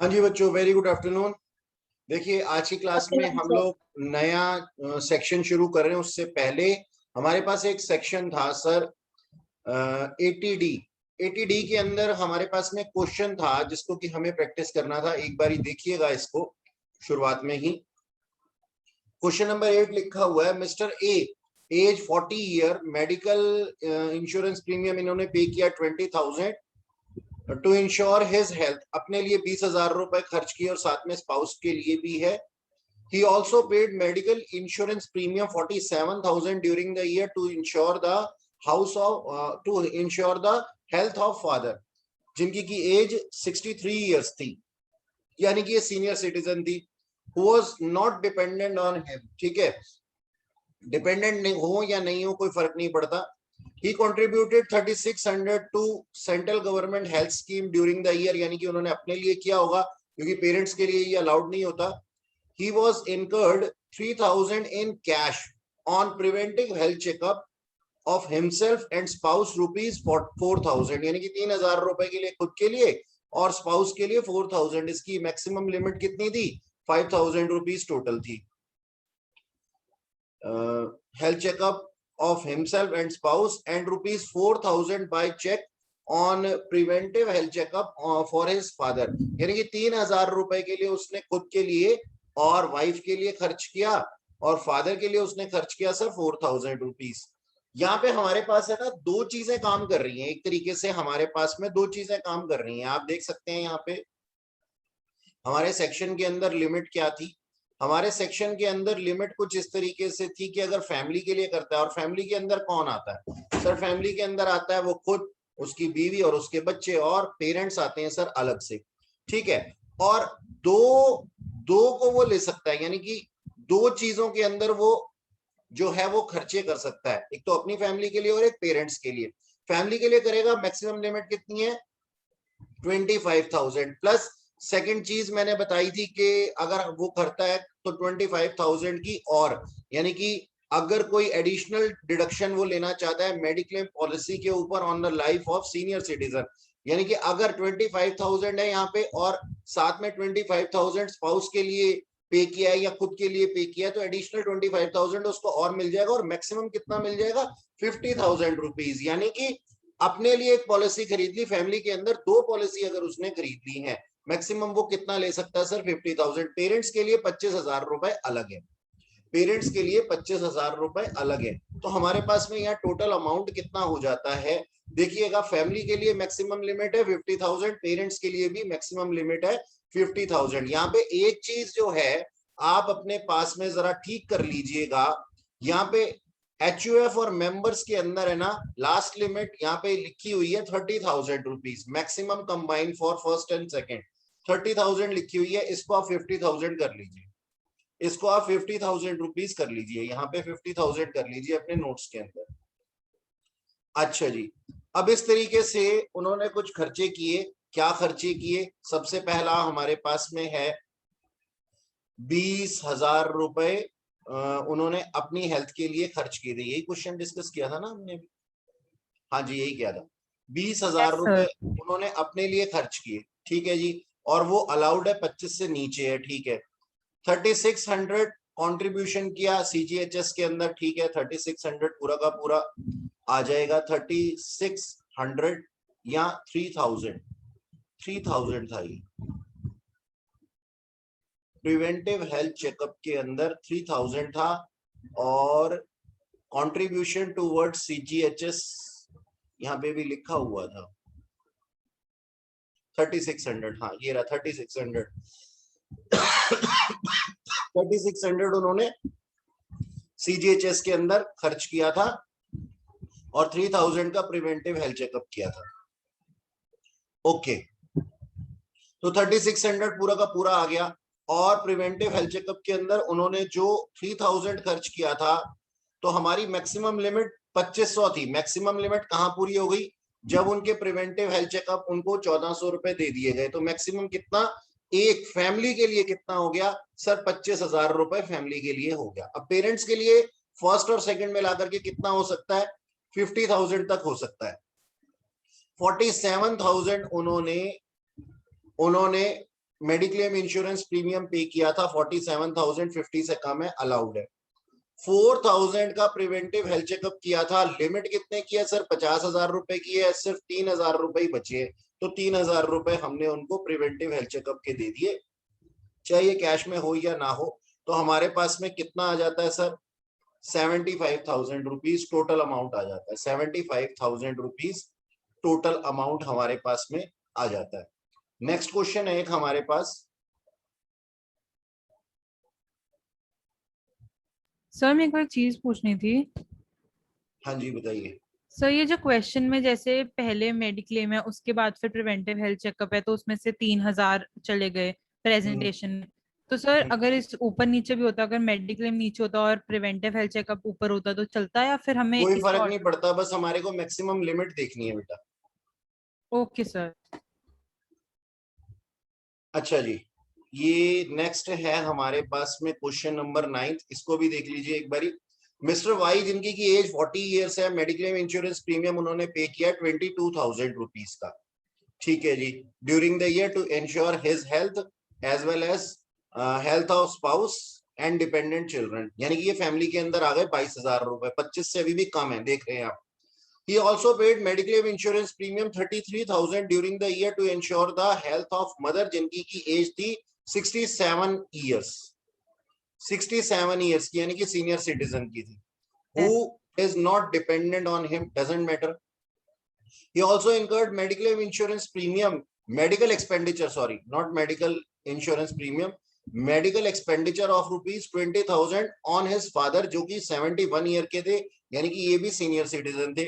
हाँ जी बच्चों, very good afternoon. देखिए, आज की क्लास में हम लोग नया सेक्शन शुरू कर रहे हैं। उससे पहले हमारे पास एक सेक्शन था सर, एटीडी। एटीडी के अंदर हमारे पास में क्वेश्चन था जिसको कि हमें प्रैक्टिस करना था। एक बार देखिएगा इसको शुरुआत में ही। क्वेश्चन नंबर 8 लिखा हुआ है, mister A age 40 year, medical insurance premium इन्होंने पे किया 20,000 टू इंश्योर हिज हेल्थ। अपने लिए 20,000 रुपए खर्च किए और साथ में स्पाउस के लिए भी है। He also paid medical insurance premium 47,000 during the year to ensure the health of father, जिनकी की एज 63 years थी, यानी कि ये सीनियर सिटीजन थी। Who was not dependent on him, ठीक है, डिपेंडेंट नहीं हो या नहीं हो कोई फर्क नहीं पड़ता। He contributed 3,600 to central government health scheme during the year, यानी कि उन्होंने अपने लिए किया होगा क्योंकि पेरेंट्स के लिए ये अलाउड नहीं होता। He was incurred 3,000 in cash on preventive health checkup of himself and spouse rupees 4,000, यानी कि 3,000 रुपए के लिए खुद के लिए और स्पाउस के लिए 4,000। इसकी मैक्सिमम लिमिट कितनी थी? 5,000 रुपीज टोटल थी। Health checkup of himself and spouse and rupees 4,000 by check on preventive health checkup for his father, यानी कि 3,000 रुपए के लिए उसने खुद के लिए और वाइफ के लिए खर्च किया और फादर के लिए उसने खर्च किया सर 4,000 रुपीज। यहाँ पे हमारे पास है ना, दो चीजें काम कर रही हैं। एक तरीके से हमारे पास में दो चीजें काम कर रही हैं। आप देख सकते हैं यहाँ पे हमारे सेक्शन के अंदर लिमिट क्या थी। हमारे सेक्शन के अंदर लिमिट कुछ इस तरीके से थी कि अगर फैमिली के लिए करता है, और फैमिली के अंदर कौन आता है सर? फैमिली के अंदर आता है वो खुद, उसकी बीवी और उसके बच्चे, और पेरेंट्स आते हैं सर अलग से, ठीक है। और दो दो को वो ले सकता है, यानी कि दो चीजों के अंदर वो जो है वो खर्चे कर सकता है, एक तो अपनी फैमिली के लिए और एक पेरेंट्स के लिए। फैमिली के लिए करेगा, मैक्सिमम लिमिट कितनी है? 25,000 प्लस सेकंड चीज मैंने बताई थी कि अगर वो करता है तो 25,000 की, और यानी कि अगर कोई एडिशनल डिडक्शन वो लेना चाहता है मेडिक्लेम पॉलिसी के ऊपर on the life of senior citizen, यानी कि अगर 25,000 है यहाँ पे और साथ में 25,000 स्पाउस के लिए पे किया है या खुद के लिए पे किया है, तो एडिशनल 25,000 उसको और मिल जाएगा। और मैक्सिमम कितना मिल जाएगा? 50,000 रुपीज। यानी कि अपने लिए एक पॉलिसी खरीद ली, फैमिली के अंदर दो पॉलिसी अगर उसने खरीद ली है, मैक्सिमम वो कितना ले सकता है सर? 50,000। पेरेंट्स के लिए 25,000 रुपए अलग है, पेरेंट्स के लिए 25,000 रुपए अलग है। तो हमारे पास में यहाँ टोटल अमाउंट कितना हो जाता है? देखिएगा, फैमिली के लिए मैक्सिमम लिमिट है 50,000, पेरेंट्स के लिए भी मैक्सिमम लिमिट है 50,000। यहाँ पे एक चीज जो है आप अपने पास में जरा ठीक कर लीजिएगा, यहाँ पे HUF और मेंबर्स के अंदर है ना, लास्ट लिमिट यहाँ पे लिखी हुई है 30,000 rupees, maximum combined for first and second 30,000 लिखी हुई है। इसको आप 50,000 कर लीजिए, इसको आप 50,000 रुपीज कर लीजिए, यहाँ पे 50,000 कर लीजिए अपने नोट्स के अंदर। अच्छा जी, अब इस तरीके से उन्होंने कुछ खर्चे किए। क्या खर्चे किए? सबसे पहला हमारे पास में है 20,000 रुपए उन्होंने अपनी हेल्थ के लिए खर्च किए थे। यही क्वेश्चन डिस्कस किया था ना हमने? हाँ जी, यही किया था। 20,000 रुपए उन्होंने अपने लिए खर्च किए, ठीक है जी, और वो अलाउड है 25 से नीचे है, ठीक है। 3,600 कंट्रीब्यूशन किया CGHS के अंदर, ठीक है। 3,600 पूरा का पूरा आ जाएगा 3,600 या 3,000 था ये। प्रिवेंटिव हेल्थ चेकअप के अंदर 3,000 था और कंट्रीब्यूशन टूवर्ड CGHS यहाँ पे भी लिखा हुआ था 3,600। हाँ, ये रहा 3,600। 3,600 उन्होंने CGHS के अंदर खर्च किया था और 3,000 का प्रिवेंटिव हेल्थ चेकअप किया था। ओके, तो 3,600 पूरा का पूरा आ गया। और प्रिवेंटिव हेल्थ चेकअप के अंदर उन्होंने जो 3,000 खर्च किया था, तो हमारी मैक्सिमम लिमिट 2,500 थी। मैक्सिमम लिमिट कहां पूरी हो गई? जब उनके प्रिवेंटिव हेल्थ चेकअप उनको 1,400 रुपए दे दिए गए, तो मैक्सिमम कितना? एक फैमिली के लिए कितना हो गया सर? 25,000 रुपए फैमिली के लिए हो गया। अब पेरेंट्स के लिए फर्स्ट और सेकंड में लाकर के कितना हो सकता है? 50,000 तक हो सकता है। 47,000 उन्होंने मेडिक्लेम इंश्योरेंस प्रीमियम पे किया था 47,050 से कम है, अलाउड है। 4,000 का प्रिवेंटिव हेल्थ चेकअप किया था, लिमिट कितने की है सर? 50,000 रुपए की है, सिर्फ 3,000 रुपए ही बचे हैं, तो 3,000 रुपए हमने उनको प्रिवेंटिव हेल्थ चेकअप के दे दिए, चाहे ये कैश में हो या ना हो। तो हमारे पास में कितना आ जाता है सर? 75,000 रुपीज टोटल अमाउंट आ जाता है। 75,000 रुपीज टोटल अमाउंट हमारे पास में आ जाता है। नेक्स्ट क्वेश्चन है एक हमारे पास। सर मेरे को एक चीज पूछनी थी। हाँ जी बताइए। सर ये जो क्वेश्चन में जैसे पहले मेडिक्लेम है उसके बाद फिर प्रिवेंटिव हेल्थ चेकअप है, तो उसमें से 3,000 चले गए हम्म, प्रेजेंटेशन में। तो सर अगर इस ऊपर नीचे भी होता, अगर मेडिक्लेम नीचे होता और प्रिवेंटिव हेल्थ चेकअप ऊपर होता तो चलता, या फिर हमें कोई इसका फर्क नहीं ऑर्डर? पड़ता, बस हमारे को मैक्सिमम लिमिट देखनी है बेटा। Okay sir. अच्छा जी, ये नेक्स्ट है हमारे पास में क्वेश्चन नंबर 9, इसको भी देख लीजिए एक बारी। मिस्टर वाई जिनकी की एज 40 ईयर्स है, मेडिक्लेम इंश्योरेंस प्रीमियम उन्होंने पे किया 22,000 रुपीज का, ठीक है जी, during the year to insure his health as well as health of spouse and dependent children, यानी कि ये फैमिली के अंदर आ गए 22,000 रुपए, 25 से अभी भी कम है, देख रहे हैं आप। He also paid Mediclaim insurance premium 33,000 during the year to ensure the health of mother जिनकी की एज थी 67 years, 67 years की, यानी कि सीनियर सिटीजन की थी। Who is not dependent on him, doesn't matter. He also incurred Mediclaim insurance premium, medical expenditure, sorry, not medical insurance premium, medical expenditure of rupees 20,000 on his father जो कि 71 year के थे, यानी कि ये भी सीनियर सिटीजन थे।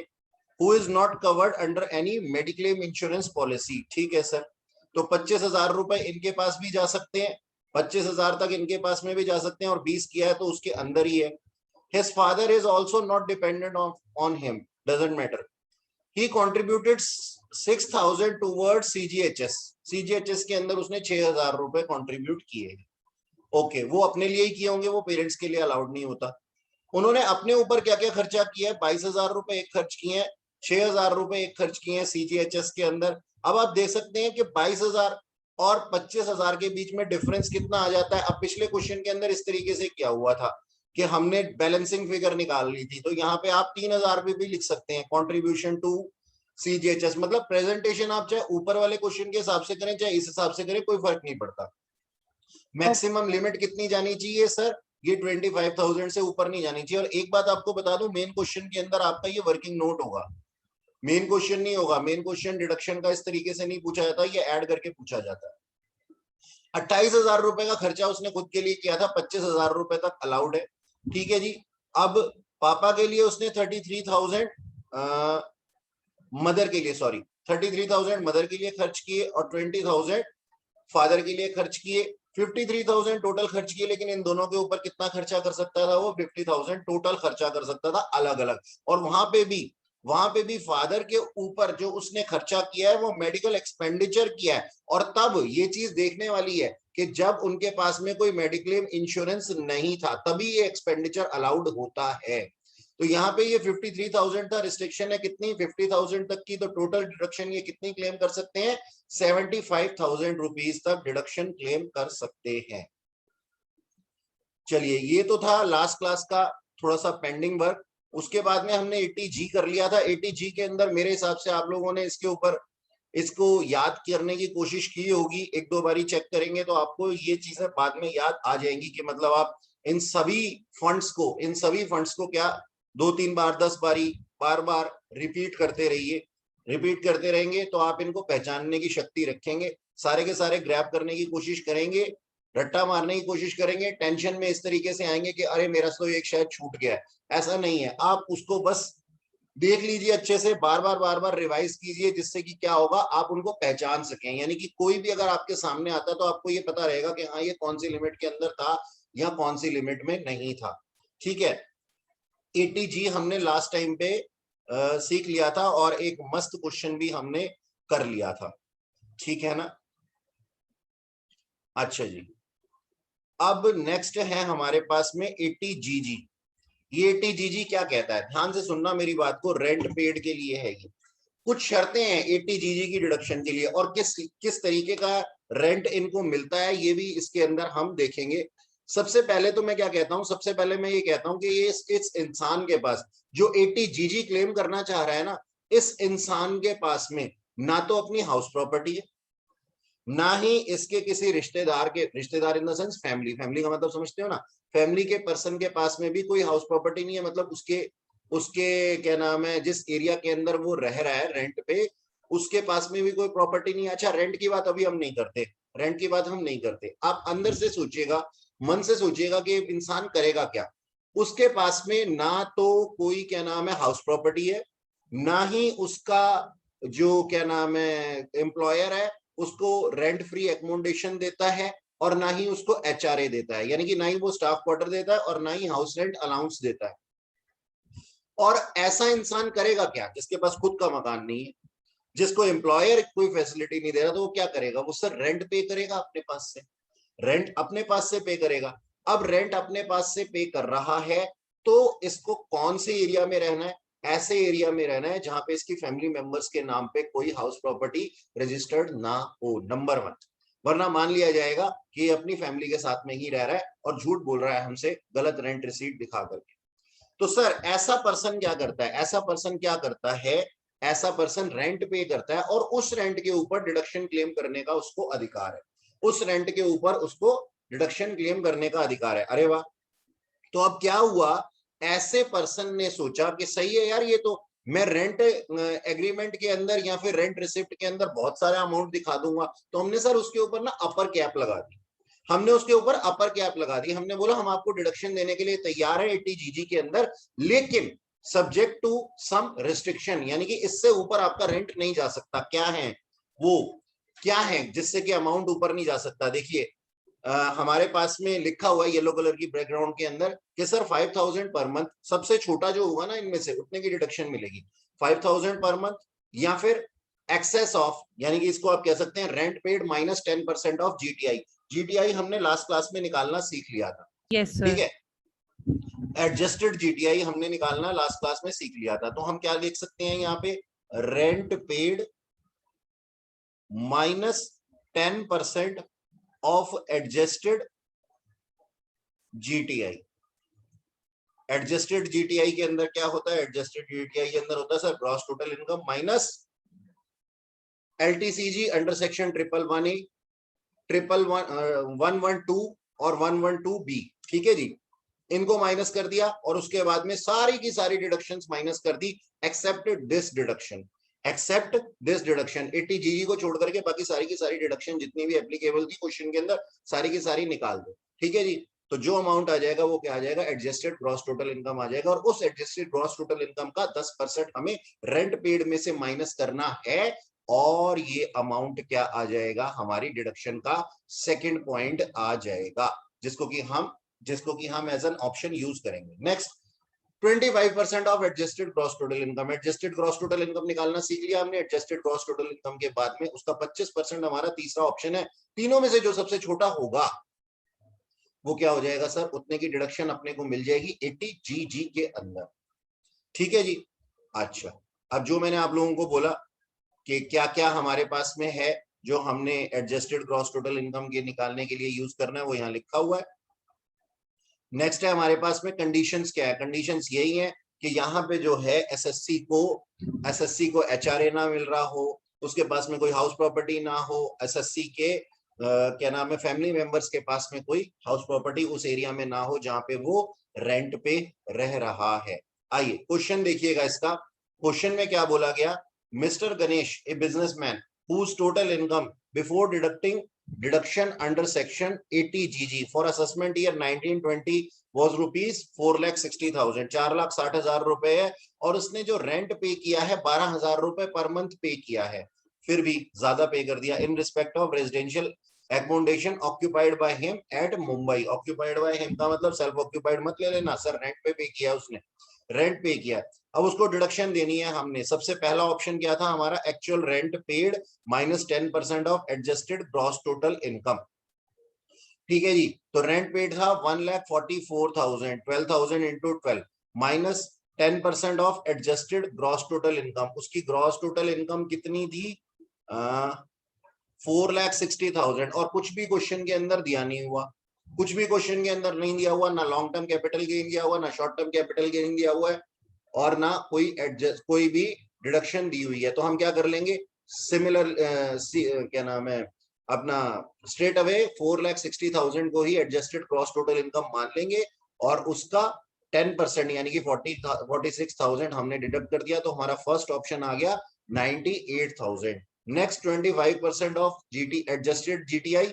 Who is not covered under any Mediclaim insurance policy, ठीक है सर। तो 25,000 रुपए इनके पास भी जा सकते हैं, 25,000 तक इनके पास में भी जा सकते हैं, और 20 किया है तो उसके अंदर ही है। His father is also not dependent on him, doesn't matter. He contributed 6,000 towards CGHS, CGHS के अंदर उसने 6,000 रुपए कंट्रीब्यूट किए। ओके, वो अपने लिए ही किए होंगे, वो पेरेंट्स के लिए अलाउड नहीं होता। उन्होंने अपने ऊपर क्या क्या खर्चा किया है? 22,000 रुपए एक खर्च किए हैं, 6,000 रुपए एक खर्च किए हैं सीजीएचएस के अंदर। अब आप देख सकते हैं कि 22,000 और 25,000 के बीच में डिफरेंस कितना आ जाता है। अब पिछले क्वेश्चन के अंदर इस तरीके से क्या हुआ था कि हमने बैलेंसिंग फिगर निकाल ली थी, तो यहाँ पे आप 3,000 भी लिख सकते हैं, कॉन्ट्रीब्यूशन टू सीजीएचएस। मतलब प्रेजेंटेशन आप चाहे ऊपर वाले क्वेश्चन के हिसाब से करें चाहे इस हिसाब से करें, कोई फर्क नहीं पड़ता। मैक्सिमम लिमिट कितनी जानी चाहिए सर? ये 25,000 से ऊपर नहीं जानी चाहिए। और एक बात आपको बता दूं, मेन क्वेश्चन के अंदर आपका ये वर्किंग नोट होगा, मेन क्वेश्चन नहीं होगा। मेन क्वेश्चन डिडक्शन का इस तरीके से नहीं पूछा जाता, ये ऐड करके पूछा जाता है। 28,000 रुपए का खर्चा उसने खुद के लिए किया था, 25,000 रुपए तक अलाउड है, ठीक है जी। अब पापा के लिए उसने 33,000 मदर के लिए, सॉरी 33,000 मदर के लिए खर्च किए और 20,000 फादर के लिए खर्च किए, 53,000 टोटल खर्च किए। लेकिन इन दोनों के ऊपर कितना खर्चा कर सकता था वो? 50,000 टोटल खर्चा कर सकता था अलग अलग। और वहां पे भी फादर के ऊपर जो उसने खर्चा किया है वो मेडिकल एक्सपेंडिचर किया है। और तब ये चीज देखने वाली है कि जब उनके पास में कोई मेडिक्लेम इंश्योरेंस नहीं था तभी ये एक्सपेंडिचर अलाउड होता है। तो यहाँ पे ये 53,000 था, रिस्ट्रिक्शन है कितनी? 50,000 तक की। तो टोटल डिडक्शन ये कितनी क्लेम कर सकते हैं? 75,000 रुपीज तक डिडक्शन क्लेम कर सकते हैं। चलिए, ये तो था लास्ट क्लास का थोड़ा सा पेंडिंग वर्क। उसके बाद में हमने 80G कर लिया था। 80G के अंदर मेरे हिसाब से आप लोगों ने इसके ऊपर इसको याद करने की कोशिश की होगी, एक दो बारी चेक करेंगे तो आपको ये चीजें बाद में याद आ जाएंगी कि मतलब आप इन सभी फंड्स को क्या 2-3 बार 10 बारी बार बार रिपीट करते रहिए। रिपीट करते रहेंगे तो आप इनको पहचानने की शक्ति रखेंगे, सारे के सारे ग्रैब करने की कोशिश करेंगे, रट्टा मारने की कोशिश करेंगे। टेंशन में इस तरीके से आएंगे कि अरे मेरा तो एक शायद छूट गया है, ऐसा नहीं है। आप उसको बस देख लीजिए अच्छे से, बार बार रिवाइज कीजिए, जिससे कि क्या होगा, आप उनको पहचान सकें। यानी कि कोई भी अगर आपके सामने आता है तो आपको ये पता रहेगा कि हाँ ये कौन सी लिमिट के अंदर था या कौन सी लिमिट में नहीं था, ठीक है। 80G हमने लास्ट टाइम पे सीख लिया था और एक मस्त क्वेश्चन भी हमने कर लिया था, ठीक है ना। अच्छा जी, अब नेक्स्ट है हमारे पास में 80GG। ये 80GG क्या कहता है? ध्यान से सुनना मेरी बात को, रेंट पेड के लिए है ये। कुछ शर्तें हैं 80GG की डिडक्शन के लिए, और किस किस तरीके का रेंट इनको मिलता है, ये भी इसके अंदर हम देखेंगे। सबसे पहले तो मैं क्या कहता हूं, सबसे पहले मैं ये कहता हूं कि ये इस इंसान के पास जो 80 जीजी क्लेम करना चाह रहा है ना, इस इंसान के पास में ना तो अपनी हाउस प्रॉपर्टी है, ना ही इसके किसी रिश्तेदार के, रिश्तेदार in the sense family, family का मतलब समझते हो ना, फैमिली के पर्सन के पास में भी कोई हाउस प्रॉपर्टी नहीं है, मतलब उसके उसके क्या नाम है, जिस एरिया के अंदर वो रह रहा है रेंट पे, उसके पास में भी कोई प्रॉपर्टी नहीं है। अच्छा, रेंट की बात अभी हम नहीं करते, रेंट की बात हम नहीं करते। आप अंदर से सोचिएगा, मन से सोचिएगा कि इंसान करेगा क्या। उसके पास में ना तो कोई क्या नाम है हाउस प्रॉपर्टी है, ना ही उसका जो क्या नाम है एम्प्लॉयर है उसको रेंट फ्री एकोमोडेशन देता है, और ना ही उसको एचआरए देता है, यानी कि ना ही वो स्टाफ क्वार्टर देता है और ना ही हाउस रेंट अलाउंस देता है। और ऐसा इंसान करेगा क्या जिसके पास खुद का मकान नहीं है, जिसको एम्प्लॉयर कोई फैसिलिटी नहीं दे रहा, तो वो क्या करेगा, वो सर रेंट पे करेगा अपने पास से, रेंट अपने पास से पे करेगा। अब रेंट अपने पास से पे कर रहा है तो इसको कौन से एरिया में रहना है, ऐसे एरिया में रहना है जहां पे इसकी फैमिली मेंबर्स के नाम पे कोई हाउस प्रॉपर्टी रजिस्टर्ड ना हो, नंबर 1। वरना मान लिया जाएगा कि ये अपनी फैमिली के साथ में ही रह रहा है और झूठ बोल रहा है हमसे, गलत रेंट रिसीट दिखा करके। तो सर ऐसा पर्सन क्या करता है, ऐसा पर्सन क्या करता है, ऐसा पर्सन रेंट पे करता है और उस रेंट के ऊपर डिडक्शन क्लेम करने का उसको अधिकार है, उस रेंट के ऊपर उसको डिडक्शन क्लेम करने का अधिकार है। अरे वाह, तो अब क्या हुआ, ऐसे पर्सन ने सोचा कि सही है यार, ये तो मैं रेंट एग्रीमेंट के अंदर या फिर रेंट रिसिप्ट के अंदर बहुत सारा अमाउंट दिखा दूंगा, तो हमने सर उसके ऊपर ना अपर कैप लगा दी, हमने उसके ऊपर अपर कैप लगा दी, हमने बोला हम आपको डिडक्शन देने के लिए तैयार है 80 जीजी के अंदर, लेकिन सब्जेक्ट टू सम रिस्ट्रिक्शन, यानी कि इससे ऊपर आपका रेंट नहीं जा सकता। क्या है वो, क्या है जिससे कि अमाउंट ऊपर नहीं जा सकता। देखिए हमारे पास में लिखा हुआ है येलो कलर की बैकग्राउंड के अंदर कि सर 5000 पर मंथ, सबसे छोटा जो होगा ना इनमें से उतने की डिडक्शन मिलेगी, 5000 पर मंथ, या फिर एक्सेस ऑफ, यानी कि इसको आप कह सकते हैं rent paid minus 10% of GTI. GTI हमने लास्ट क्लास में निकालना सीख लिया था, यस ठीक सर। है, एडजस्टेड जीटीआई हमने निकालना लास्ट क्लास में सीख लिया था। तो हम क्या लिख सकते हैं यहाँ पे, rent paid minus 10% of adjusted GTI. Adjusted GTI के अंदर क्या होता है, एडजस्टेड जीटीआई के अंदर होता है sir gross total income minus LTCG under section 111A, 112 और 112B, ठीक है जी, इनको माइनस कर दिया और उसके बाद में सारी की सारी डिडक्शंस माइनस कर दी, except this deduction, except this deduction, 80 GG को छोड़ करके बाकी सारी की सारी डिडक्शन जितनी भी एप्लीकेबल थी क्वेश्चन के अंदर सारी की सारी निकाल दो, ठीक है जी। तो जो अमाउंट आ जाएगा वो क्या आ जाएगा, एडजस्टेड ग्रॉस टोटल इनकम आ जाएगा, और उस एडजस्टेड ग्रॉस टोटल इनकम का 10% हमें रेंट पेड में से माइनस करना है, और ये अमाउंट क्या आ जाएगा, हमारी डिडक्शन का सेकंड पॉइंट आ जाएगा, जिसको कि हम एज एन ऑप्शन यूज करेंगे। Next, 25% of adjusted gross total income, adjusted gross total income निकालना सीख लिया हमने। एडजस्टेड ग्रॉस टोटल इनकम के बाद में उसका 25% हमारा तीसरा ऑप्शन है, तीनों में से जो सबसे छोटा होगा वो क्या हो जाएगा सर, उतने की डिडक्शन अपने को मिल जाएगी 80 जीजी के अंदर, ठीक है जी। अच्छा, अब जो मैंने आप लोगों को बोला कि क्या क्या हमारे पास में है जो हमने एडजस्टेड ग्रॉस टोटल इनकम के निकालने के लिए यूज करना है, वो यहाँ लिखा हुआ है। नेक्स्ट है हमारे पास में कंडीशंस, क्या है, कंडीशंस यही है कि यहाँ पे जो है एसएससी को एचआरए ना मिल रहा हो, उसके पास में कोई हाउस प्रॉपर्टी ना हो, एसएससी के क्या नाम है फैमिली मेंबर्स के पास में कोई हाउस प्रॉपर्टी उस एरिया में ना हो जहां पे वो रेंट पे रह रहा है। आइए क्वेश्चन देखिएगा इसका, क्वेश्चन में क्या बोला गया, mister Ganesh a businessman whose total income before deduction under section 80 GG for assessment year 1920 was rupees 4,60,000, 4,60,000 रुपए है, और उसने जो रेंट पे किया है 12,000 रुपए पर मंथ पे किया है, फिर भी ज्यादा पे कर दिया, in respect of residential accommodation occupied by him at Mumbai. Occupied by him का मतलब सेल्फ ऑक्यूपाइड मत ले लेना सर, रेंट पे किया उसने, रेंट पे किया। अब उसको डिडक्शन देनी है हमने, सबसे पहला ऑप्शन क्या था हमारा, actual rent paid minus 10% of adjusted gross total income, ठीक है जी। तो रेंट पेड था 1,44,000, 12,000 into 12 minus 10% of adjusted gross total income, उसकी ग्रॉस टोटल इनकम कितनी थी, 4,60,000 और कुछ भी क्वेश्चन के अंदर दिया नहीं हुआ, कुछ भी क्वेश्चन के अंदर नहीं दिया हुआ, ना लॉन्ग टर्म कैपिटल गेन दिया हुआ, ना शॉर्ट टर्म कैपिटल गेन दिया हुआ है, और ना कोई भी डिडक्शन दी हुई है। तो हम क्या कर लेंगे, सिमिलर क्या नाम है अपना, स्ट्रेट अवे 4,60,000 को ही एडजस्टेड क्रॉस टोटल इनकम मान लेंगे और उसका 10% यानी कि 46,000 हमने डिडक्ट कर दिया, तो हमारा फर्स्ट ऑप्शन आ गया 98,000। Next 25% of GT adjusted GTI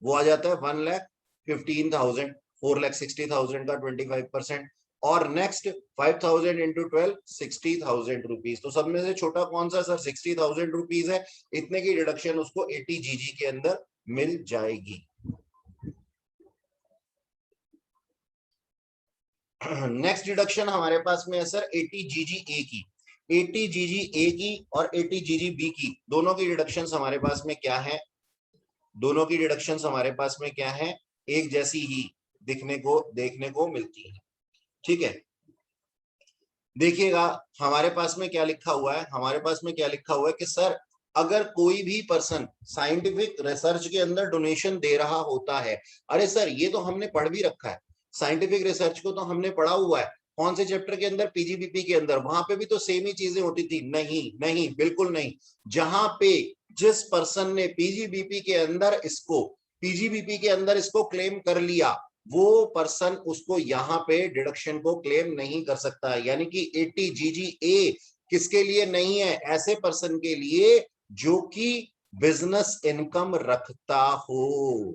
वो आ जाता है 1,15,000, 4,60,000 का 25%, और नेक्स्ट 5,000 इंटू 12 60,000 रुपीज। तो सब में से छोटा कौन सा सर, 60,000 रुपीज है, इतने की डिडक्शन उसको 80 जीजी के अंदर मिल जाएगी। नेक्स्ट डिडक्शन हमारे पास में है सर 80 जीजी ए की। 80 जीजी ए की और 80 जीजी बी की दोनों की डिडक्शंस हमारे पास में क्या है, दोनों की डिडक्शंस हमारे पास में क्या है, एक जैसी ही देखने को मिलती है। ठीक है, देखिएगा हमारे पास में क्या लिखा हुआ है, हमारे पास में क्या लिखा हुआ है कि सर अगर कोई भी पर्सन साइंटिफिक रिसर्च के अंदर डोनेशन दे रहा होता है, अरे सर ये तो हमने पढ़ भी रखा है, साइंटिफिक रिसर्च को तो हमने पढ़ा हुआ है, कौन से चैप्टर के अंदर, पीजीबीपी के अंदर, वहां पे भी तो सेम ही चीजें होती थी। नहीं नहीं, बिल्कुल नहीं। जहां पे जिस पर्सन ने पीजीबीपी के अंदर इसको क्लेम कर लिया, वो पर्सन उसको यहाँ पे डिडक्शन को क्लेम नहीं कर सकता है। यानी कि 80 जीजी ए किसके लिए नहीं है, ऐसे पर्सन के लिए जो कि बिजनेस इनकम रखता हो,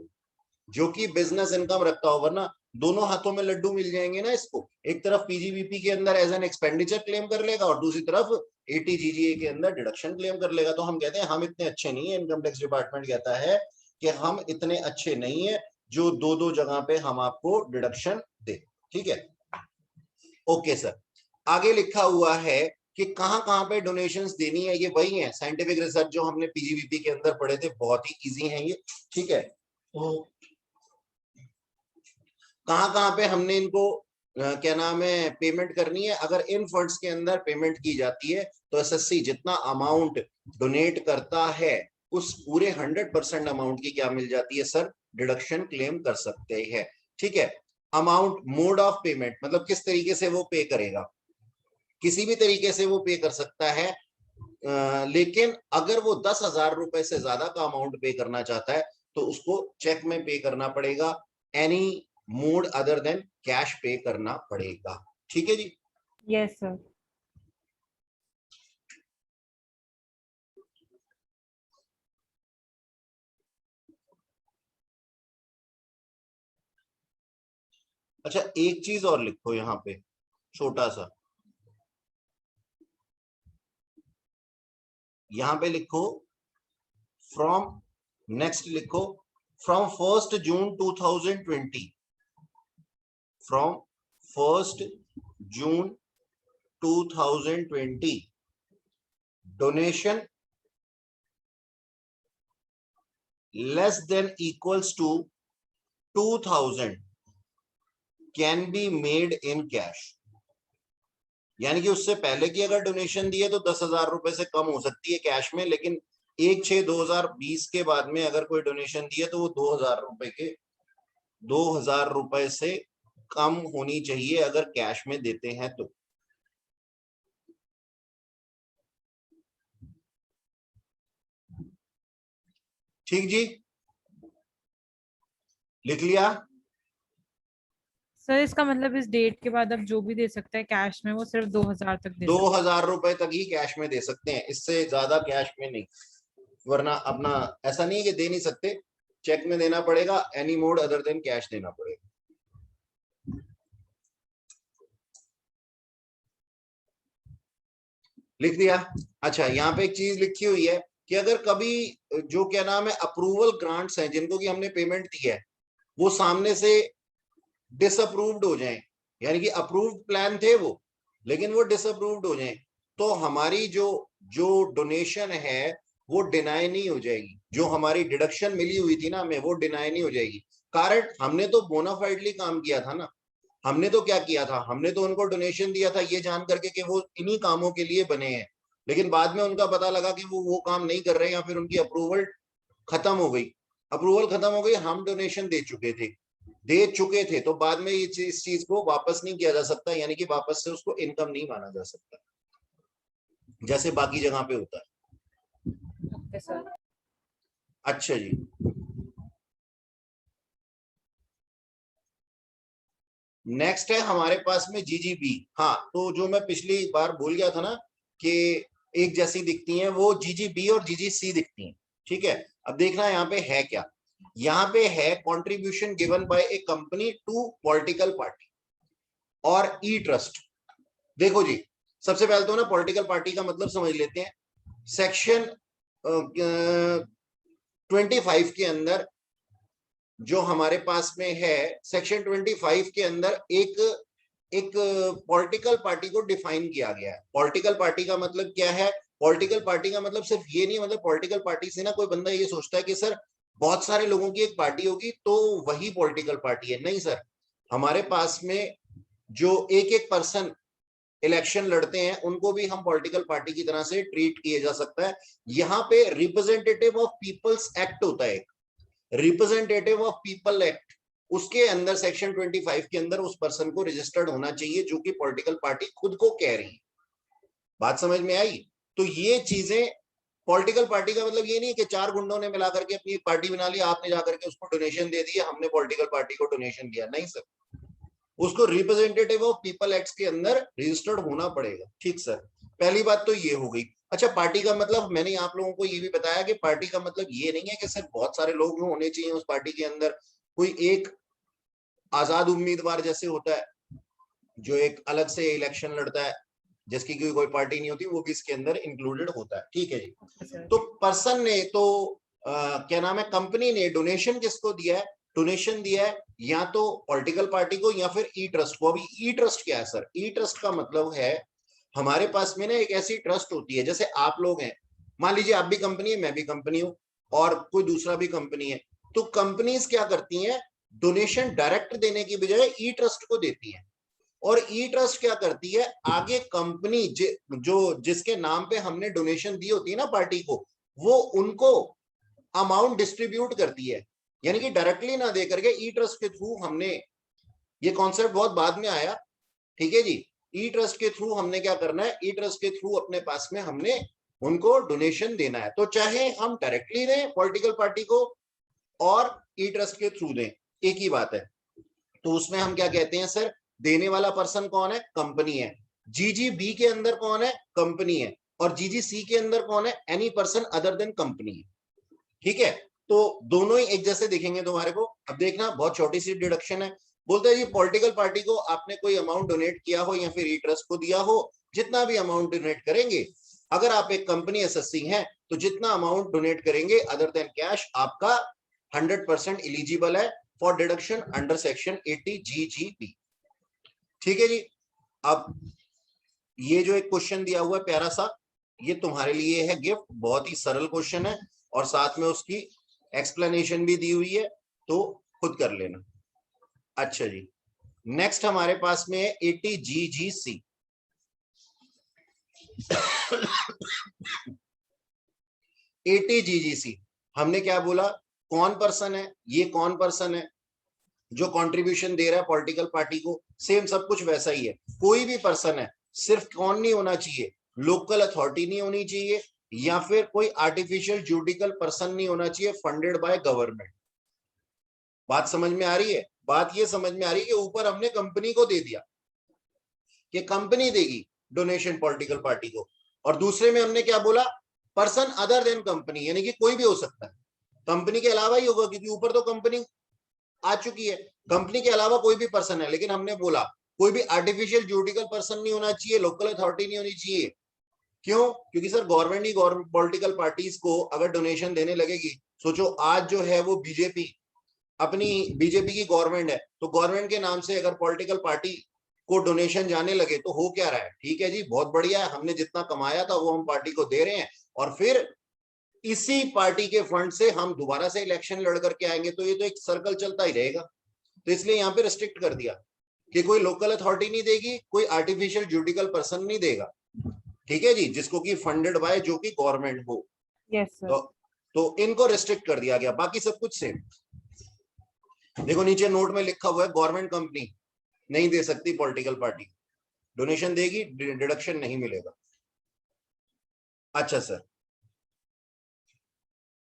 जो कि बिजनेस इनकम रखता हो, वरना दोनों हाथों में लड्डू मिल जाएंगे ना इसको। एक तरफ पीजीबीपी के अंदर एज एन एक्सपेंडिचर क्लेम कर लेगा और दूसरी तरफ 80 जीजीए के अंदर डिडक्शन क्लेम कर लेगा। तो हम कहते हैं हम इतने अच्छे नहीं है, इनकम टैक्स डिपार्टमेंट कहता है कि हम इतने अच्छे नहीं है जो दो दो जगह पे हम आपको डिडक्शन दे। ठीक है, ओके सर। आगे लिखा हुआ है कि कहां पे डोनेशंस देनी है, ये वही है साइंटिफिक रिसर्च जो हमने पीजीबीपी के अंदर पढ़े थे, बहुत ही इजी है ये। ठीक है, तो कहां पे हमने इनको क्या नाम है पेमेंट करनी है। अगर इन फंड्स के अंदर पेमेंट की जाती है तो एसएससी जितना अमाउंट डोनेट करता है उस पूरे 100% अमाउंट की क्या मिल जाती है सर, डिडक्शन क्लेम कर सकते हैं। ठीक है, अमाउंट, मोड ऑफ पेमेंट मतलब किस तरीके से वो पे करेगा, किसी भी तरीके से वो पे कर सकता है, लेकिन अगर वो 10,000 रुपए से ज्यादा का अमाउंट पे करना चाहता है तो उसको चेक में पे करना पड़ेगा, any mode other than cash पे करना पड़ेगा। ठीक है जी, यस सर। अच्छा एक चीज और लिखो यहाँ पे छोटा सा, यहाँ पे लिखो फ्रॉम, नेक्स्ट लिखो from 1 June 2020, from 1 June 2020 donation less than equals to 2,000 can be made in cash. यानी कि उससे पहले की अगर डोनेशन दी है तो 10,000 रुपए से कम हो सकती है कैश में, लेकिन 1/6/2020 के बाद में अगर कोई डोनेशन दी है तो वो 2,000 रुपए से कम होनी चाहिए अगर कैश में देते हैं तो। ठीक जी, लिख लिया सर इसका मतलब इस डेट के बाद अब जो भी दे सकता है कैश में वो सिर्फ 2,000 तक दे सकता 2,000 रुपए तक ही कैश में दे सकते हैं, इससे ज्यादा कैश में नहीं, वरना अपना ऐसा नहीं है कि दे नहीं सकते, चेक में देना पड़ेगा, any mode other than cash देना पड़ेगा। लिख दिया। अच्छा यहाँ पे एक चीज लिखी हुई है कि अगर कभी जो क्या नाम है अप्रूवल ग्रांट्स हैं जिनको कि हमने पेमेंट की है वो सामने से डिसअप्रूव्ड हो जाएं, यानी कि अप्रूव्ड प्लान थे वो लेकिन वो डिसअप्रूव्ड हो जाएं, तो हमारी जो जो डोनेशन है वो डिनाई नहीं हो जाएगी, जो हमारी डिडक्शन मिली हुई थी ना हमें वो डिनाई नहीं हो जाएगी। कारण हमने तो बोनाफाइडली काम किया था ना, हमने तो क्या किया था, हमने तो उनको डोनेशन दिया था ये जान करके कि वो इन्हीं कामों के लिए बने हैं, लेकिन बाद में उनका पता लगा कि वो काम नहीं कर रहे हैं या फिर उनकी अप्रूवल खत्म हो गई, अप्रूवल खत्म हो गई, हम डोनेशन दे चुके थे, तो बाद में इस चीज को वापस नहीं किया जा सकता, यानी कि वापस से उसको इनकम नहीं माना जा सकता जैसे बाकी जगह पे होता है। Okay sir. अच्छा जी, नेक्स्ट है हमारे पास में जीजीबी। हाँ, तो जो मैं पिछली बार बोल गया था ना कि एक जैसी दिखती हैं, वो जीजीबी और जीजीसी दिखती हैं। ठीक है, अब देखना यहाँ पे है क्या। यहाँ पे है contribution given by a company to political party और ई ट्रस्ट। देखो जी, सबसे पहले तो ना पॉलिटिकल पार्टी का मतलब समझ लेते हैं। सेक्शन 25 के अंदर जो हमारे पास में है, सेक्शन 25 के अंदर एक पॉलिटिकल पार्टी को डिफाइन किया गया है। पॉलिटिकल पार्टी का मतलब क्या है? पॉलिटिकल पार्टी का मतलब सिर्फ ये नहीं, मतलब पॉलिटिकल पार्टी से ना कोई बंदा ये सोचता है कि सर बहुत सारे लोगों की एक पार्टी होगी तो वही पॉलिटिकल पार्टी है। नहीं सर, हमारे पास में जो एक एक पर्सन इलेक्शन लड़ते हैं उनको भी हम पॉलिटिकल पार्टी की तरह से ट्रीट किया जा सकता है। यहाँ पे रिप्रेजेंटेटिव ऑफ पीपल्स एक्ट होता है, रिप्रेजेंटेटिव ऑफ पीपल एक्ट, उसके अंदर सेक्शन 25 के अंदर उस पर्सन को रजिस्टर्ड होना चाहिए जो कि पॉलिटिकल पार्टी खुद को कह रही है। बात समझ में आई? तो ये चीजें, पॉलिटिकल पार्टी का मतलब ये नहीं कि चार गुंडों ने मिलाकर के अपनी एक पार्टी बना ली, आपने जाकर के उसको डोनेशन दे दिया, हमने पॉलिटिकल पार्टी को डोनेशन दिया। नहीं सर, उसको रिप्रेजेंटेटिव ऑफ पीपल एक्ट के अंदर रजिस्टर्ड होना पड़ेगा। ठीक सर, पहली बात तो ये हो गई। अच्छा, पार्टी का मतलब मैंने आप लोगों को ये भी बताया कि पार्टी का मतलब ये नहीं है कि सिर्फ बहुत सारे लोग होने चाहिए उस पार्टी के अंदर। कोई एक आजाद उम्मीदवार जैसे होता है जो एक अलग से इलेक्शन लड़ता है, जिसकी कोई पार्टी नहीं होती, वो भी इसके अंदर इंक्लूडेड होता है। ठीक है जी। तो पर्सन ने तो क्या नाम है, कंपनी ने डोनेशन किसको दिया है? डोनेशन दिया है या तो पॉलिटिकल पार्टी को या फिर ई ट्रस्ट को। अभी ई ट्रस्ट क्या है सर? ई ट्रस्ट का मतलब है हमारे पास में ना एक ऐसी ट्रस्ट होती है, जैसे आप लोग हैं, मान लीजिए आप भी कंपनी है, मैं भी कंपनी हूं, और कोई दूसरा भी कंपनी है। तो कंपनीज क्या करती हैं? डोनेशन डायरेक्ट देने की बजाय ई ट्रस्ट को देती है, और ई ट्रस्ट क्या करती है, आगे कंपनी जो जिसके नाम पे हमने डोनेशन दी होती है ना पार्टी को, वो उनको अमाउंट डिस्ट्रीब्यूट करती है। यानी कि डायरेक्टली ना दे करके ई ट्रस्ट के थ्रू हमने, ये कॉन्सेप्ट बहुत बाद में आया, ठीक है जी। ई ट्रस्ट के थ्रू हमने क्या करना है, ई ट्रस्ट के थ्रू अपने पास में हमने उनको डोनेशन देना है। तो चाहे हम डायरेक्टली दें पॉलिटिकल पार्टी को और ई ट्रस्ट के थ्रू दें, एक ही बात है। तो उसमें हम क्या कहते हैं सर? देने वाला पर्सन कौन है? कंपनी है। जीजीबी के अंदर कौन है? कंपनी है। और जीजीसी के अंदर कौन है? Any person other than company है। ठीक है, तो दोनों ही एक जैसे दिखेंगे तुम्हारे को। अब देखना, बहुत छोटी सी डिडक्शन है। बोलते हैं जी पॉलिटिकल पार्टी को आपने कोई अमाउंट डोनेट किया हो या फिर ई ट्रस्ट को दिया हो, जितना भी अमाउंट डोनेट करेंगे, अगर आप एक कंपनी एसएससी हैं तो जितना अमाउंट डोनेट करेंगे अदर देन कैश, आपका 100% एलिजिबल है for deduction under section 80 GGB. ठीक है जी। अब ये जो एक क्वेश्चन दिया हुआ है प्यारा सा, ये तुम्हारे लिए है गिफ्ट, बहुत ही सरल क्वेश्चन है और साथ में उसकी एक्सप्लेनेशन भी दी हुई है, तो खुद कर लेना। अच्छा जी, नेक्स्ट हमारे पास में है 80 जीजीसी। 80 जीजीसी, हमने क्या बोला? कौन पर्सन है? ये कौन पर्सन है जो कंट्रीब्यूशन दे रहा है पॉलिटिकल पार्टी को? सेम सब कुछ वैसा ही है, कोई भी पर्सन है। सिर्फ कौन नहीं होना चाहिए? लोकल अथॉरिटी नहीं होनी चाहिए, या फिर कोई आर्टिफिशियल जुडिकल पर्सन नहीं होना चाहिए फंडेड बाय गवर्नमेंट। बात समझ में आ रही है? बात ये समझ में आ रही है कि ऊपर हमने कंपनी को दे दिया कि कंपनी देगी डोनेशन पॉलिटिकल पार्टी को, और दूसरे में हमने क्या बोला? पर्सन अदर देन कंपनी, यानी कि कोई भी हो सकता है, कंपनी के अलावा ही होगा, क्योंकि ऊपर तो कंपनी आ चुकी है, कंपनी के अलावा कोई भी पर्सन है। लेकिन हमने बोला कोई भी आर्टिफिशियल जुडिकल पर्सन नहीं होना चाहिए, लोकल अथॉरिटी नहीं होनी चाहिए। क्यों? क्योंकि सर गवर्नमेंट ही पॉलिटिकल पार्टीज को अगर डोनेशन देने लगेगी, सोचो आज जो है वो बीजेपी, अपनी बीजेपी की गवर्नमेंट है, तो गवर्नमेंट के नाम से अगर पॉलिटिकल पार्टी को डोनेशन जाने लगे तो हो क्या रहा है? ठीक है जी, बहुत बढ़िया है, हमने जितना कमाया था वो हम पार्टी को दे रहे हैं, और फिर इसी पार्टी के फंड से हम दोबारा से इलेक्शन लड़ करके आएंगे, तो ये तो एक सर्कल चलता ही रहेगा। तो इसलिए यहाँ पे रिस्ट्रिक्ट कर दिया कि कोई लोकल अथॉरिटी नहीं देगी, कोई आर्टिफिशियल जुडिकल पर्सन नहीं देगा, ठीक है जी, जिसको कि फंडेड बाय जो कि गवर्नमेंट हो। Yes sir. तो तो इनको रिस्ट्रिक्ट कर दिया गया, बाकी सब कुछ सेम। देखो नीचे नोट में लिखा हुआ है गवर्नमेंट कंपनी नहीं दे सकती पॉलिटिकल पार्टी, डोनेशन देगी डिडक्शन नहीं मिलेगा। अच्छा सर,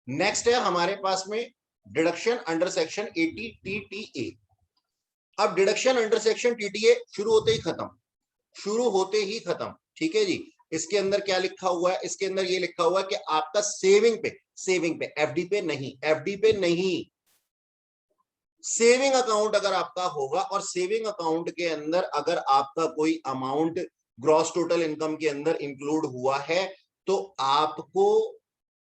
नेक्स्ट है हमारे पास में डिडक्शन अंडर सेक्शन 80 TTA। अब डिडक्शन अंडर सेक्शन TTA शुरू होते ही खत्म, शुरू होते ही खत्म, ठीक है जी। इसके अंदर क्या लिखा हुआ है, इसके अंदर ये लिखा हुआ है कि आपका सेविंग पे एफडी पे नहीं, एफडी पे नहीं, सेविंग अकाउंट अगर आपका होगा और सेविंग अकाउंट के अंदर अगर आपका कोई अमाउंट ग्रॉस टोटल इनकम के अंदर इंक्लूड हुआ है तो आपको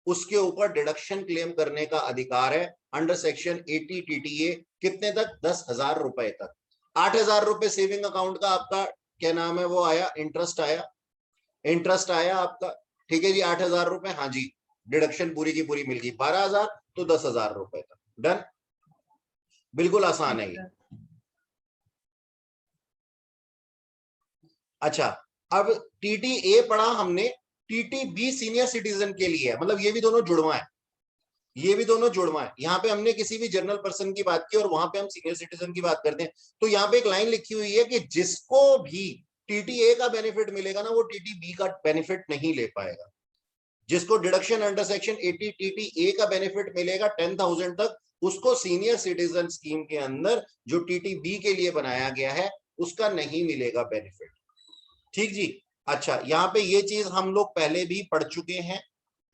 उसके ऊपर डिडक्शन क्लेम करने का अधिकार है अंडर सेक्शन 80 TTA। कितने तक? 10,000 रुपए तक। 8,000 रुपए सेविंग अकाउंट का आपका क्या नाम है वो आया, इंटरेस्ट आया, इंटरेस्ट आया आपका, ठीक है जी। 8,000 रुपए, हाँ जी, डिडक्शन पूरी की पूरी मिल गई। 12,000 तो 10,000 रुपए तक, डन। बिल्कुल आसान है ये। अच्छा, अब TTA पढ़ा हमने, TTB सीनियर सिटीजन के लिए है, मतलब ये भी दोनों जुड़वा है, ये भी दोनों जुड़वा है। यहाँ पे हमने किसी भी जनरल पर्सन की बात की और वहां पे हम सीनियर सिटीजन की बात करते हैं। तो यहाँ पे एक लाइन लिखी हुई है कि जिसको भी TTA का बेनिफिट मिलेगा ना वो TTB का बेनिफिट नहीं ले पाएगा। जिसको डिडक्शन अंडर सेक्शन 80 TTA का बेनिफिट मिलेगा 10,000 तक, उसको सीनियर सिटीजन स्कीम के अंदर जो TTB के लिए बनाया गया है उसका नहीं मिलेगा बेनिफिट, ठीक जी। अच्छा, यहाँ पे ये चीज हम लोग पहले भी पढ़ चुके हैं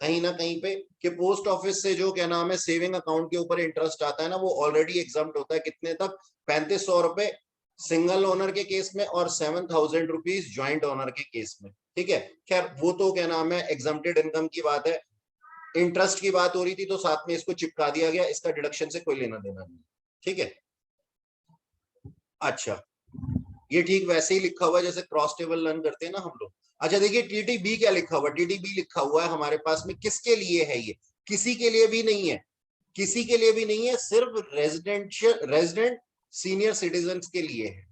कहीं ना कहीं पे कि पोस्ट ऑफिस से जो क्या नाम है सेविंग अकाउंट के ऊपर इंटरेस्ट आता है ना वो ऑलरेडी एग्जाम्प्ट होता है, कितने तक? 3,500 रुपए सिंगल ओनर के केस में और 7,000 रुपीज ज्वाइंट ओनर के केस में, ठीक है। खैर वो तो क्या नाम है एग्जाम्प्टेड इनकम की बात है, इंटरेस्ट की बात हो रही थी तो साथ में इसको चिपका दिया गया, इसका डिडक्शन से कोई लेना देना नहीं, ठीक है। अच्छा, ये ठीक वैसे ही लिखा हुआ है जैसे क्रॉस टेबल लर्न करते हैं ना हम लोग। अच्छा देखिए TTB क्या लिखा हुआ है, TTB लिखा हुआ है हमारे पास में, किसके लिए है ये? किसी के लिए भी नहीं है, किसी के लिए भी नहीं है, सिर्फ रेजिडेंट सीनियर सिटीजन के लिए है।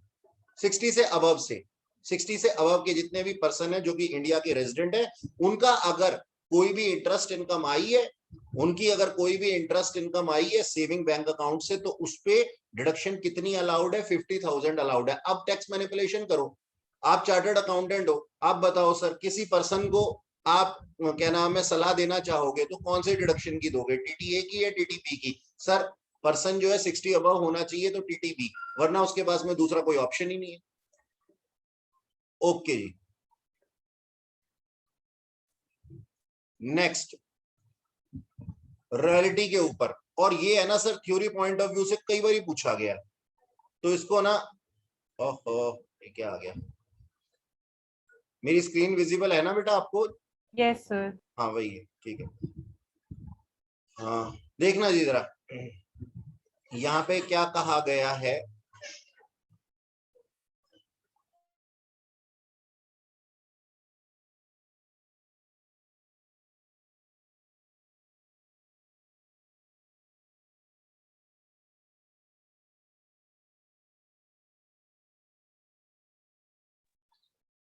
60 से अबव से 60 से अबव के जितने भी पर्सन है जो कि इंडिया के रेजिडेंट है, उनका अगर कोई भी इंटरेस्ट इनकम आई है, उनकी अगर कोई भी इंटरेस्ट इनकम आई है सेविंग बैंक अकाउंट से, तो उस पे डिडक्शन कितनी अलाउड है? 50,000 अलाउड है। अब टैक्स मैनिपुलेशन करो, आप चार्टर्ड अकाउंटेंट हो, आप बताओ सर किसी पर्सन को आप क्या नाम है सलाह देना चाहोगे तो कौन से डिडक्शन की दोगे, TTA की या TTB की? सर पर्सन जो है 60 अबव होना चाहिए तो TTB, वरना उसके पास में दूसरा कोई ऑप्शन ही नहीं है। ओके जी, नेक्स्ट रॉयल्टी के ऊपर, और ये है ना sir theory point of view से कई बार पूछा गया, तो इसको ना, ओहो ये क्या आ गया, मेरी स्क्रीन विजिबल है ना बेटा आपको? Yes sir. हाँ वही है, ठीक है। हाँ देखना जी जरा, यहाँ पे क्या कहा गया है,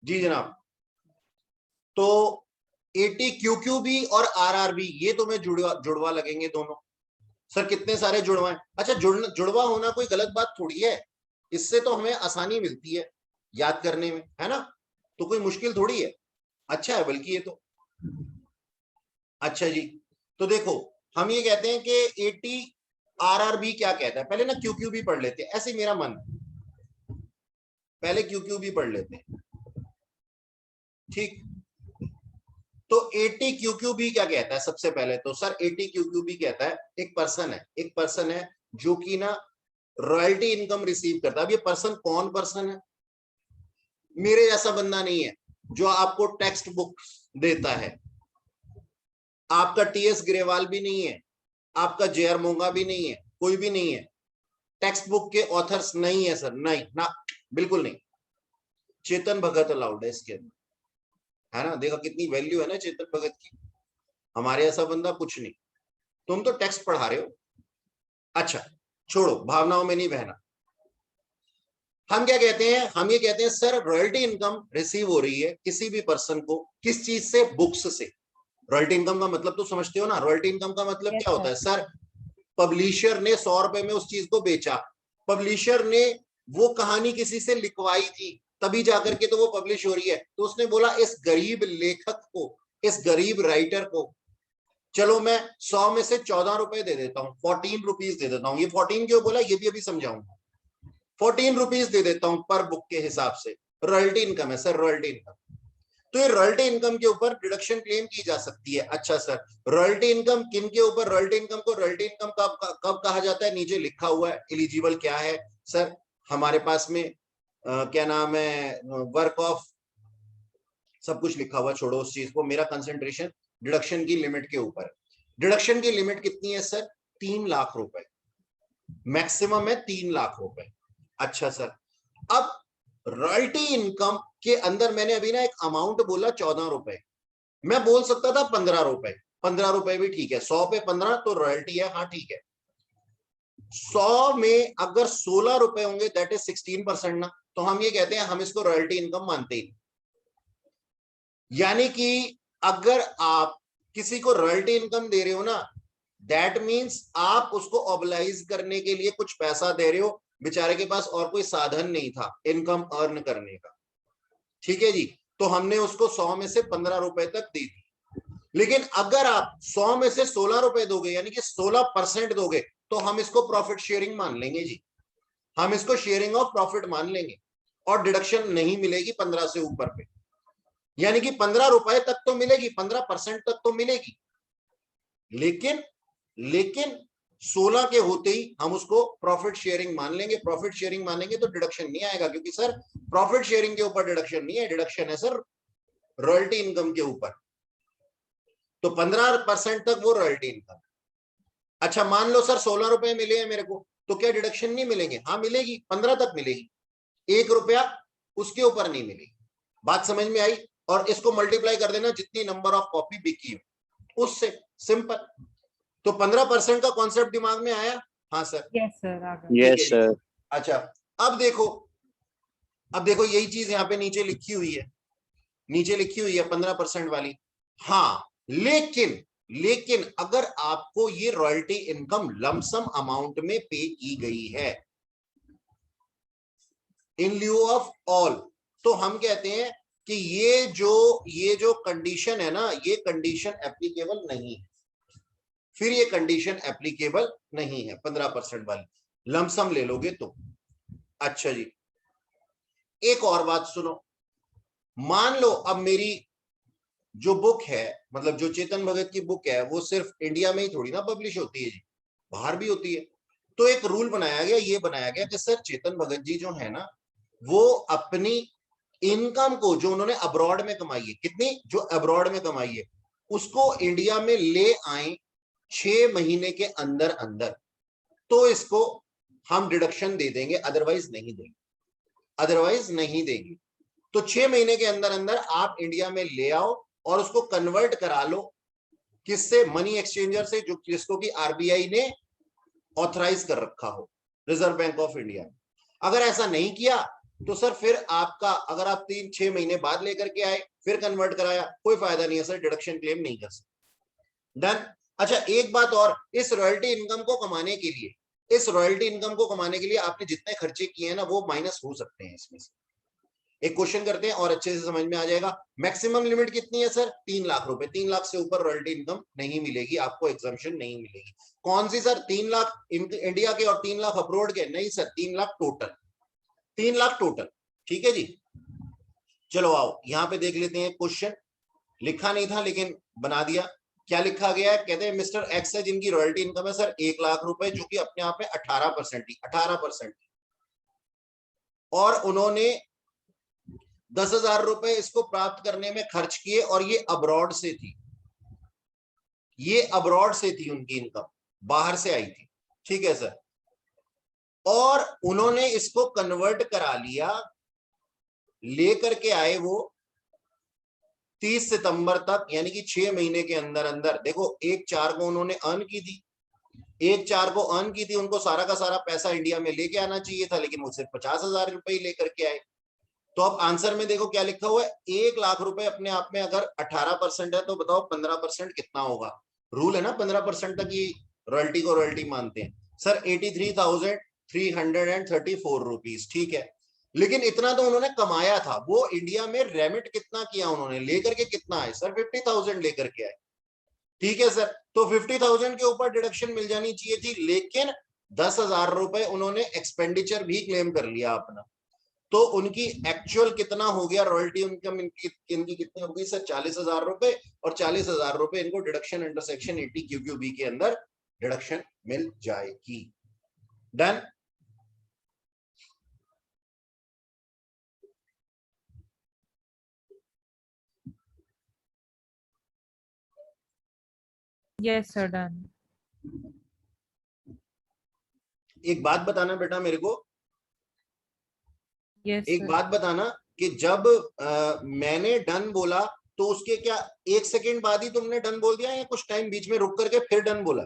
जी जनाब। तो ATQQB और RRB ये तो मैं जुड़वा लगेंगे दोनों। सर कितने सारे जुड़वा हैं? अच्छा जुड़वा होना कोई गलत बात थोड़ी है, इससे तो हमें आसानी मिलती है याद करने में, है ना, तो कोई मुश्किल थोड़ी है, अच्छा है बल्कि ये तो। अच्छा जी, तो देखो हम ये कहते हैं कि ATRRB क्या कहता है, पहले ना QQB पढ़ लेते हैं, ऐसे मेरा मन, पहले QQB पढ़ लेते हैं, ठीक। तो ATQQB क्या कहता है? सबसे पहले तो सर ATQQB कहता है एक पर्सन है जो कि ना रॉयल्टी इनकम रिसीव करता है। अब ये पर्सन कौन पर्सन है? मेरे जैसा बंदा नहीं है जो आपको टेक्स्ट बुक देता है, आपका TS ग्रेवाल भी नहीं है, आपका JR मोंगा भी नहीं है, कोई भी नहीं है, टेक्स्ट बुक के ऑथर्स नहीं है सर, नहीं ना, बिल्कुल नहीं। चेतन भगत अलाउड है इसके अंदर, है ना, देखा कितनी वैल्यू है ना चेतन भगत की, हमारे ऐसा बंदा कुछ नहीं। तुम तो टेक्स्ट पढ़ा रहे हो। अच्छा छोड़ो, भावनाओं में नहीं बहना। हम क्या कहते हैं? हम ये कहते हैं सर रॉयल्टी इनकम रिसीव हो रही है किसी भी पर्सन को, किस चीज से? बुक्स से। रॉयल्टी इनकम का मतलब तो समझते हो ना, रॉयल्टी इनकम का मतलब Yes, क्या होता sir. है सर? पब्लिशर ने 100 रुपए में उस चीज को बेचा, पब्लिशर ने वो कहानी किसी से लिखवाई थी, तभी जाकर के तो वो पब्लिश हो रही है। तो उसने बोला इस गरीब लेखक को, इस गरीब राइटर को, चलो मैं 100 में से 14 रुपए दे देता हूँ, 14 रुपीज दे देता हूँ। ये 14 क्यों बोला ये भी अभी समझाऊंगा। 14 रुपीज दे देता हूँ पर बुक के हिसाब से, रॉयल्टी इनकम है सर, रॉयल्टी इनकम। तो ये रॉयल्टी इनकम के ऊपर डिडक्शन क्लेम की जा सकती है। अच्छा सर, रॉयल्टी इनकम किन के ऊपर? रॉयल्टी इनकम को रॉयल्टी इनकम कब कहा जाता है? नीचे लिखा हुआ है, एलिजिबल क्या है सर हमारे पास में, क्या नाम है, वर्क ऑफ, सब कुछ लिखा हुआ, छोड़ो उस चीज को, मेरा कंसंट्रेशन डिडक्शन की लिमिट के ऊपर। डिडक्शन की लिमिट कितनी है सर? 3 लाख रुपए, मैक्सिमम है 3 लाख रुपए। अच्छा सर, अब रॉयल्टी इनकम के अंदर मैंने अभी ना एक अमाउंट बोला 14 रुपए, मैं बोल सकता था 15 रुपए, 15 रुपए भी ठीक है, 100 पे 15 तो रॉयल्टी है, हाँ ठीक है। 100 में अगर 16 रुपए होंगे दैट इज 16% ना, तो हम ये कहते हैं हम इसको रॉयल्टी इनकम मानते ही। यानी कि अगर आप किसी को रॉयल्टी इनकम दे रहे हो ना, दैट मीन्स आप उसको ऑबलाइज करने के लिए कुछ पैसा दे रहे हो, बेचारे के पास और कोई साधन नहीं था इनकम अर्न करने का, ठीक है जी। तो हमने उसको 100 में से 15 रुपए तक दे दी। लेकिन अगर आप 100 में से 16 रुपए दोगे, यानी कि 16% दोगे, तो हम इसको प्रॉफिट शेयरिंग मान लेंगे जी, हम इसको शेयरिंग ऑफ प्रॉफिट मान लेंगे, और डिडक्शन नहीं मिलेगी 15 से ऊपर पे, यानी कि 15 रुपए तक तो मिलेगी, 15% तक तो मिलेगी, लेकिन 16 के होते ही हम उसको प्रॉफिट शेयरिंग मान लेंगे। प्रॉफिट शेयरिंग मानेंगे तो डिडक्शन नहीं आएगा, क्योंकि सर प्रॉफिट शेयरिंग के ऊपर डिडक्शन नहीं है, डिडक्शन है सर रॉयल्टी इनकम के ऊपर। तो 15% तक वो रॉयल्टी इनकम। अच्छा मान लो सर 16 रुपए मिले हैं मेरे को, तो क्या डिडक्शन नहीं मिलेंगे? हाँ मिलेगी, 15 तक मिलेगी, 1 रुपया उसके ऊपर नहीं मिलेगी। बात समझ में आई? और इसको मल्टीप्लाई कर देना जितनी नंबर ऑफ कॉपी बिकी हो उससे, सिंपल। तो 15% का कॉन्सेप्ट दिमाग में आया? हाँ सर, Yes, sir. आ गया. ठीक है यस जी। सर। अच्छा अब देखो, अब देखो यही चीज यहाँ पे नीचे लिखी हुई है, नीचे लिखी हुई है 15% वाली। हाँ लेकिन लेकिन अगर आपको ये रॉयल्टी इनकम लमसम अमाउंट में पे की गई है इन ल्यू ऑफ ऑल, तो हम कहते हैं कि ये जो कंडीशन है ना, ये कंडीशन एप्लीकेबल नहीं है, फिर ये कंडीशन एप्लीकेबल नहीं है 15% वाली, लमसम ले लोगे तो। अच्छा जी, एक और बात सुनो, मान लो अब मेरी जो बुक है, मतलब जो चेतन भगत की बुक है, वो सिर्फ इंडिया में ही थोड़ी ना पब्लिश होती है जी, बाहर भी होती है। तो एक रूल बनाया गया, ये बनाया गया कि सर चेतन भगत जी जो है ना, वो अपनी इनकम को जो उन्होंने अब्रॉड में कमाई है, कितनी जो अब्रॉड में कमाई है, उसको इंडिया में ले आए 6 महीने के अंदर अंदर, तो इसको हम डिडक्शन दे देंगे, अदरवाइज नहीं देंगे, अदरवाइज नहीं देंगे। तो 6 महीने के अंदर अंदर आप इंडिया में ले आओ और उसको कन्वर्ट करा लो, किससे? मनी एक्सचेंजर से, जो जिसको कि आरबीआई ने ऑथराइज कर रखा हो, रिजर्व बैंक ऑफ इंडिया। अगर ऐसा नहीं किया तो सर फिर आपका, अगर आप 3-6 महीने बाद लेकर के आए फिर कन्वर्ट कराया, कोई फायदा नहीं है सर, डिडक्शन क्लेम नहीं कर सकते। डन। अच्छा एक बात और, इस रॉयल्टी इनकम को कमाने के लिए, इस रॉयल्टी इनकम को कमाने के लिए आपने जितने खर्चे किए हैं ना, वो माइनस हो सकते हैं इसमें से। एक क्वेश्चन करते हैं और अच्छे से समझ में आ जाएगा। मैक्सिमम लिमिट कितनी है सर? 3 लाख रुपए, 3 लाख से ऊपर रॉयल्टी इनकम नहीं मिलेगी आपको, एग्जाम्पशन नहीं मिलेगी। कौन सी सर? 3 लाख इंडिया के और 3 लाख अब्रॉड के? नहीं sir, 3 lakh total, 3 lakh total, ठीक है जी। चलो आओ यहां पे देख लेते हैं क्वेश्चन, लिखा नहीं था लेकिन बना दिया। क्या लिखा गया है? कहते हैं मिस्टर एक्स है जिनकी रॉयल्टी इनकम है सर 1 लाख रुपए, जो कि अपने आप में 18% थी, 18%, और उन्होंने 10,000 रुपए इसको प्राप्त करने में खर्च किए, और ये अब्रॉड से थी, ये अब्रॉड से थी उनकी इनकम, बाहर से आई थी, ठीक है सर। और उन्होंने इसको कन्वर्ट करा लिया, लेकर के आए वो 30 सितंबर तक, यानी कि 6 महीने के अंदर अंदर। देखो 1/4 को उन्होंने अर्न की थी, 1/4 को अर्न की थी, उनको सारा का सारा पैसा इंडिया में लेके आना चाहिए था, लेकिन वो सिर्फ 50,000 रुपए ही लेकर के आए। तो अब आंसर में देखो क्या लिखा हुआ है, 1 लाख रुपए अपने आप में अगर 18% है तो बताओ 15% कितना होगा। रूल है ना 15% तक ही रॉयल्टी को रॉयल्टी मानते हैं। सर 83,334 रुपीज, ठीक है। लेकिन इतना तो उन्होंने कमाया था, वो इंडिया में रेमिट कितना किया उन्होंने, लेकर के कितना आए सर, 50,000 लेकर के आए, ठीक है सर। तो 50,000 के ऊपर डिडक्शन मिल जानी चाहिए थी, लेकिन 10,000 रुपए उन्होंने एक्सपेंडिचर भी क्लेम कर लिया अपना। तो उनकी एक्चुअल कितना हो गया रॉयल्टी इनकम, इनकी कितनी हो गई सर, 40,000 रुपए। और 40,000 रुपए इनको डिडक्शन अंडर सेक्शन 80 QQB के अंदर डिडक्शन मिल जाएगी। डन। Yes sir, done. एक बात बताना बेटा मेरे को, यस एक सर। बात बताना कि जब मैंने डन बोला तो उसके क्या 1 सेकेंड बाद ही तुमने डन बोल दिया या कुछ टाइम बीच में रुक करके फिर डन बोला?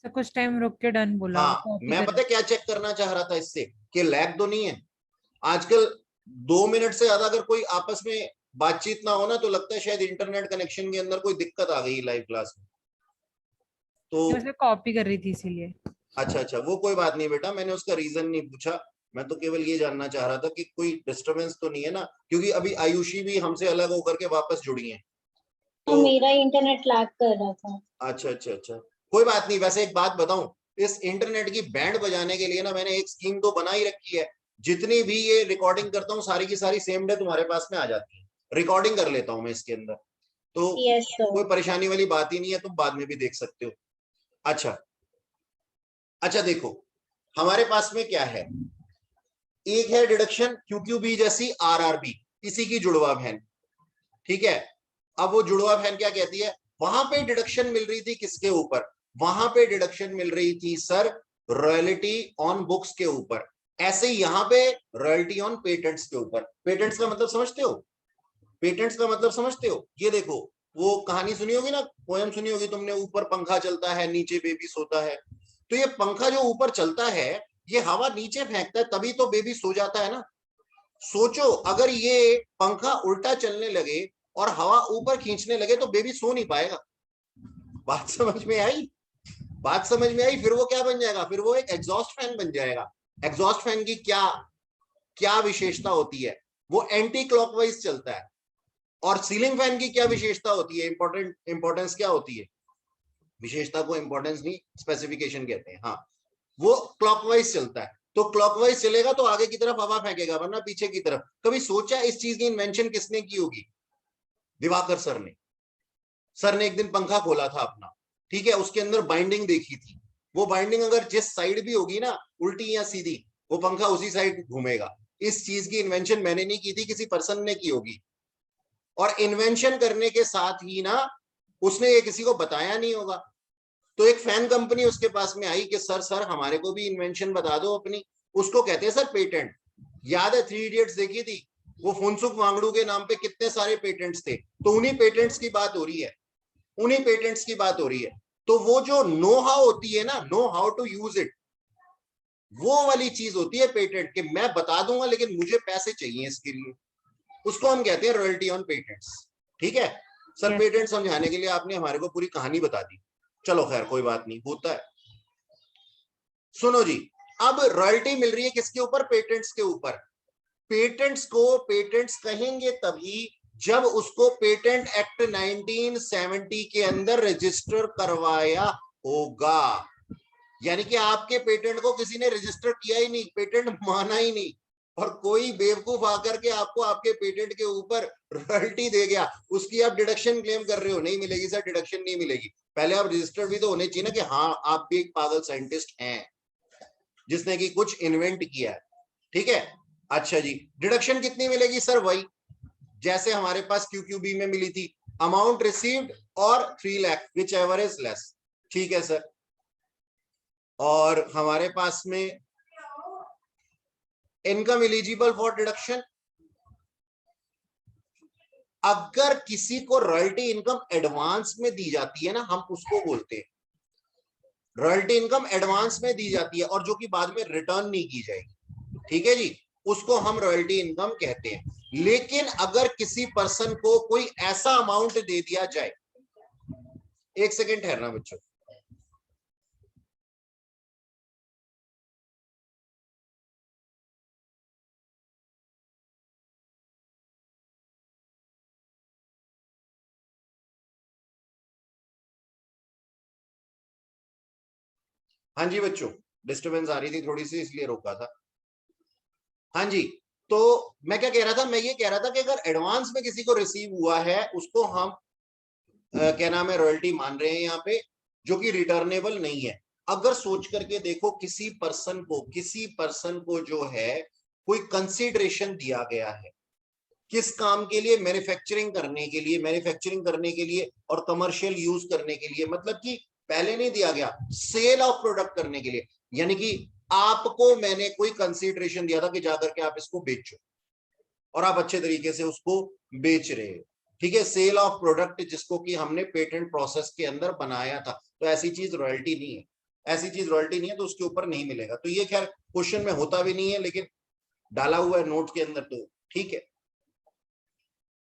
सर कुछ टाइम रुक के डन बोला, हाँ, कॉपी मैं कर। पता क्या चेक करना चाह रहा था इससे, कि लैग तो नहीं है। आजकल 2 मिनट से ज्यादा अगर कोई आपस में बातचीत ना हो ना तो लगता है शायद इंटरनेट कनेक्शन के अंदर कोई दिक्कत आ गई लाइव क्लास में। तो मैं कॉपी कर रही थी इसीलिए। अच्छा अच्छा, वो कोई बात नहीं बेटा, मैंने उसका रीजन नहीं पूछा। मैं तो केवल ये जानना चाह रहा था कि कोई डिस्टरबेंस तो नहीं है ना, क्योंकि अभी आयुषी भी हमसे अलग होकर के वापस जुड़ी है। तो तो मेरा इंटरनेट लैग कर रहा था। अच्छा अच्छा अच्छा, कोई बात नहीं। वैसे एक बात बताऊं, इस इंटरनेट की बैंड बजाने के लिए ना मैंने एक स्कीम तो बना ही रखी है। जितनी भी ये रिकॉर्डिंग करता हूँ सारी की सारी सेम डे तुम्हारे पास में आ जाती है, रिकॉर्डिंग कर लेता हूं मैं इसके अंदर। तो यस सर। कोई परेशानी वाली बात ही नहीं है, तुम बाद में भी देख सकते हो। अच्छा अच्छा, देखो हमारे पास में क्या है, एक है डिडक्शन QQB जैसी RRB, इसी की जुड़वा बहन, ठीक है। अब वो जुड़वा बहन क्या कहती है, वहां पे डिडक्शन मिल रही थी किसके ऊपर, वहां पे डिडक्शन मिल रही थी सर रॉयल्टी ऑन बुक्स के ऊपर। ऐसे ही यहां पे रॉयल्टी ऑन पेटेंट्स के ऊपर। पेटेंट्स का मतलब समझते हो, पेटेंट्स का मतलब समझते हो, ये देखो वो कहानी सुनी होगी ना, पोयम सुनी होगी तुमने, ऊपर पंखा चलता है नीचे बेबी सोता है। तो ये पंखा जो ऊपर चलता है ये हवा नीचे फेंकता है, तभी तो बेबी सो जाता है ना। सोचो अगर ये पंखा उल्टा चलने लगे और हवा ऊपर खींचने लगे तो बेबी सो नहीं पाएगा। बात समझ में आई, बात समझ में आई। फिर वो क्या बन जाएगा, फिर वो एक एग्जॉस्ट फैन बन जाएगा। एग्जॉस्ट फैन की क्या क्या विशेषता होती है, वो एंटी क्लॉकवाइज चलता है। और सीलिंग फैन की क्या विशेषता होती है, इंपॉर्टेंस क्या होती है, विशेषता को इंपॉर्टेंस नहीं स्पेसिफिकेशन कहते हैं। हाँ, वो क्लॉकवाइज चलता है, तो क्लॉकवाइज चलेगा तो आगे की तरफ हवा फेंकेगा, वरना पीछे की तरफ। कभी सोचा इस चीज की इन्वेंशन किसने की होगी? दिवाकर सर ने। सर ने एक दिन पंखा खोला था अपना, ठीक है, उसके अंदर बाइंडिंग देखी थी। वो बाइंडिंग अगर जिस साइड भी होगी ना, उल्टी या सीधी, वो पंखा उसी साइड घूमेगा। इस चीज की इन्वेंशन मैंने नहीं की थी, किसी पर्सन ने की होगी। और इन्वेंशन करने के साथ ही ना उसने ये किसी को बताया नहीं होगा। तो एक फैन कंपनी उसके पास में आई कि सर सर हमारे को भी इन्वेंशन बता दो अपनी। उसको कहते हैं सर पेटेंट। याद है 3 इडियट्स देखी थी, वो फुनसुक वांगडू के नाम पे कितने सारे पेटेंट्स थे। तो उन्हीं पेटेंट्स की बात हो रही है, उन्हीं पेटेंट्स की बात हो रही है। तो वो जो नो हाउ होती है ना, know how to use it, वो वाली चीज होती है पेटेंट, कि मैं बता दूंगा लेकिन मुझे पैसे चाहिए इसके लिए। उसको हम कहते हैं रॉयल्टी ऑन पेटेंट्स, ठीक है। Sir Yes. पेटेंट समझाने के लिए आपने हमारे को पूरी कहानी बता दी, चलो खैर कोई बात नहीं, होता है। सुनो जी, अब रॉयल्टी मिल रही है किसके ऊपर, पेटेंट्स के ऊपर। पेटेंट्स को पेटेंट्स कहेंगे तभी जब उसको पेटेंट एक्ट 1970 के अंदर रजिस्टर करवाया होगा। यानी कि आपके पेटेंट को किसी ने रजिस्टर किया ही नहीं, पेटेंट माना ही नहीं, और कोई बेवकूफ आकर के आपको आपके पेटेंट के ऊपर रॉयल्टी दे गया, उसकी आप डिडक्शन क्लेम कर रहे हो, नहीं मिलेगी सर, डिडक्शन नहीं मिलेगी। पहले आप रजिस्टर्ड भी तो होने चाहिए ना, कि हाँ आप भी एक पागल साइंटिस्ट हैं जिसने की कुछ इन्वेंट किया है, ठीक है। अच्छा जी, डिडक्शन कितनी मिलेगी सर, वही जैसे हमारे पास QQB में मिली थी, अमाउंट रिसीव्ड और 3 lakh which ever is less, ठीक है सर। और हमारे पास में इनकम एलिजिबल फॉर डिडक्शन, अगर किसी को रॉयल्टी इनकम एडवांस में दी जाती है ना, हम उसको बोलते हैं रॉयल्टी इनकम एडवांस में दी जाती है, और जो कि बाद में रिटर्न नहीं की जाएगी, ठीक है जी। उसको हम रॉयल्टी इनकम कहते हैं। लेकिन अगर किसी पर्सन को कोई ऐसा अमाउंट दे दिया जाए, एक सेकेंड ठहरना बच्चों, हाँ जी बच्चों, डिस्टरबेंस आ रही थी थोड़ी सी इसलिए रोका था। हाँ जी, तो मैं क्या कह रहा था, मैं ये कह रहा था कि अगर एडवांस में किसी को रिसीव हुआ है उसको हम क्या नाम है, रॉयल्टी मान रहे हैं यहाँ पे, जो कि रिटर्नेबल नहीं है। अगर सोच करके देखो, किसी पर्सन को जो है कोई कंसीडरेशन दिया गया है, किस काम के लिए, मैन्युफैक्चरिंग करने के लिए और कमर्शियल यूज करने के लिए, मतलब कि पहले नहीं दिया गया, सेल ऑफ प्रोडक्ट करने के लिए, यानी कि आपको मैंने कोई कंसीडरेशन दिया था कि जाकर के आप इसको बेचो और आप अच्छे तरीके से उसको बेच रहे हो, ठीक है, सेल ऑफ प्रोडक्ट जिसको कि हमने पेटेंट प्रोसेस के अंदर बनाया था, तो ऐसी चीज रॉयल्टी नहीं है, तो उसके ऊपर नहीं मिलेगा। तो ये खैर क्वेश्चन में होता भी नहीं है, लेकिन डाला हुआ है नोट के अंदर, तो ठीक है।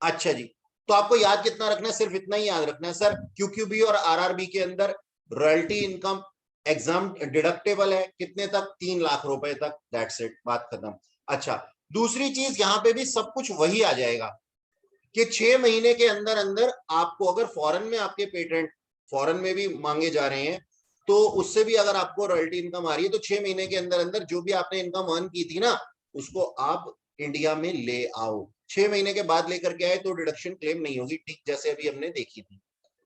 अच्छा जी, तो आपको याद कितना रखना है, सिर्फ इतना ही याद रखना है सर, क्यूक्यूबी और आरआरबी के अंदर रॉयल्टी इनकम एग्जाम डिडक्टेबल है, कितने तक, 3 लाख रुपए तक, दैट्स इट, बात खत्म। अच्छा, दूसरी चीज यहां पे भी सब कुछ वही आ जाएगा कि 6 महीने के अंदर अंदर आपको, अगर फॉरेन में आपके पेटेंट फॉरेन में भी मांगे जा रहे हैं, तो उससे भी अगर आपको रॉयल्टी इनकम आ रही है, तो 6 महीने के अंदर अंदर जो भी आपने इनकम अर्न की थी ना, उसको आप इंडिया में ले आओ। 6 महीने के बाद लेकर के आए तो डिडक्शन क्लेम नहीं होगी, ठीक जैसे अभी हमने देखी थी,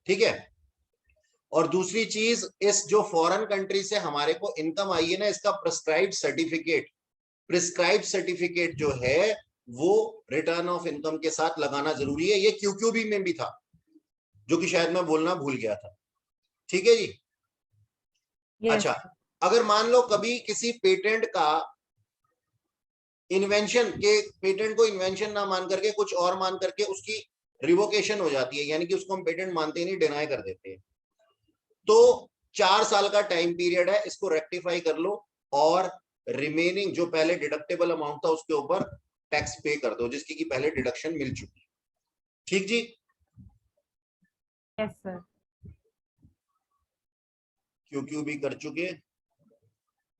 ठीक है। और दूसरी चीज, इस जो फॉरेन कंट्री से हमारे को इनकम आई है ना, इसका प्रिस्क्राइब सर्टिफिकेट जो है वो रिटर्न ऑफ इनकम के साथ लगाना जरूरी है। ये क्यूक्यूबी में भी था, जो कि शायद मैं बोलना भूल गया था, ठीक है जी। अच्छा, अगर मान लो कभी किसी पेटेंट को इन्वेंशन ना मान करके कुछ और मान करके उसकी रिवोकेशन हो जाती है, यानी कि उसको हम पेटेंट मानते ही नहीं, डिनाई कर देते हैं, तो 4 साल का टाइम पीरियड है, इसको रेक्टिफाई कर लो और रिमेनिंग जो पहले डिडक्टेबल अमाउंट था उसके ऊपर टैक्स पे कर दो, जिसकी की पहले डिडक्शन मिल चुकी है, ठीक जी। Yes sir. क्यों भी कर चुके।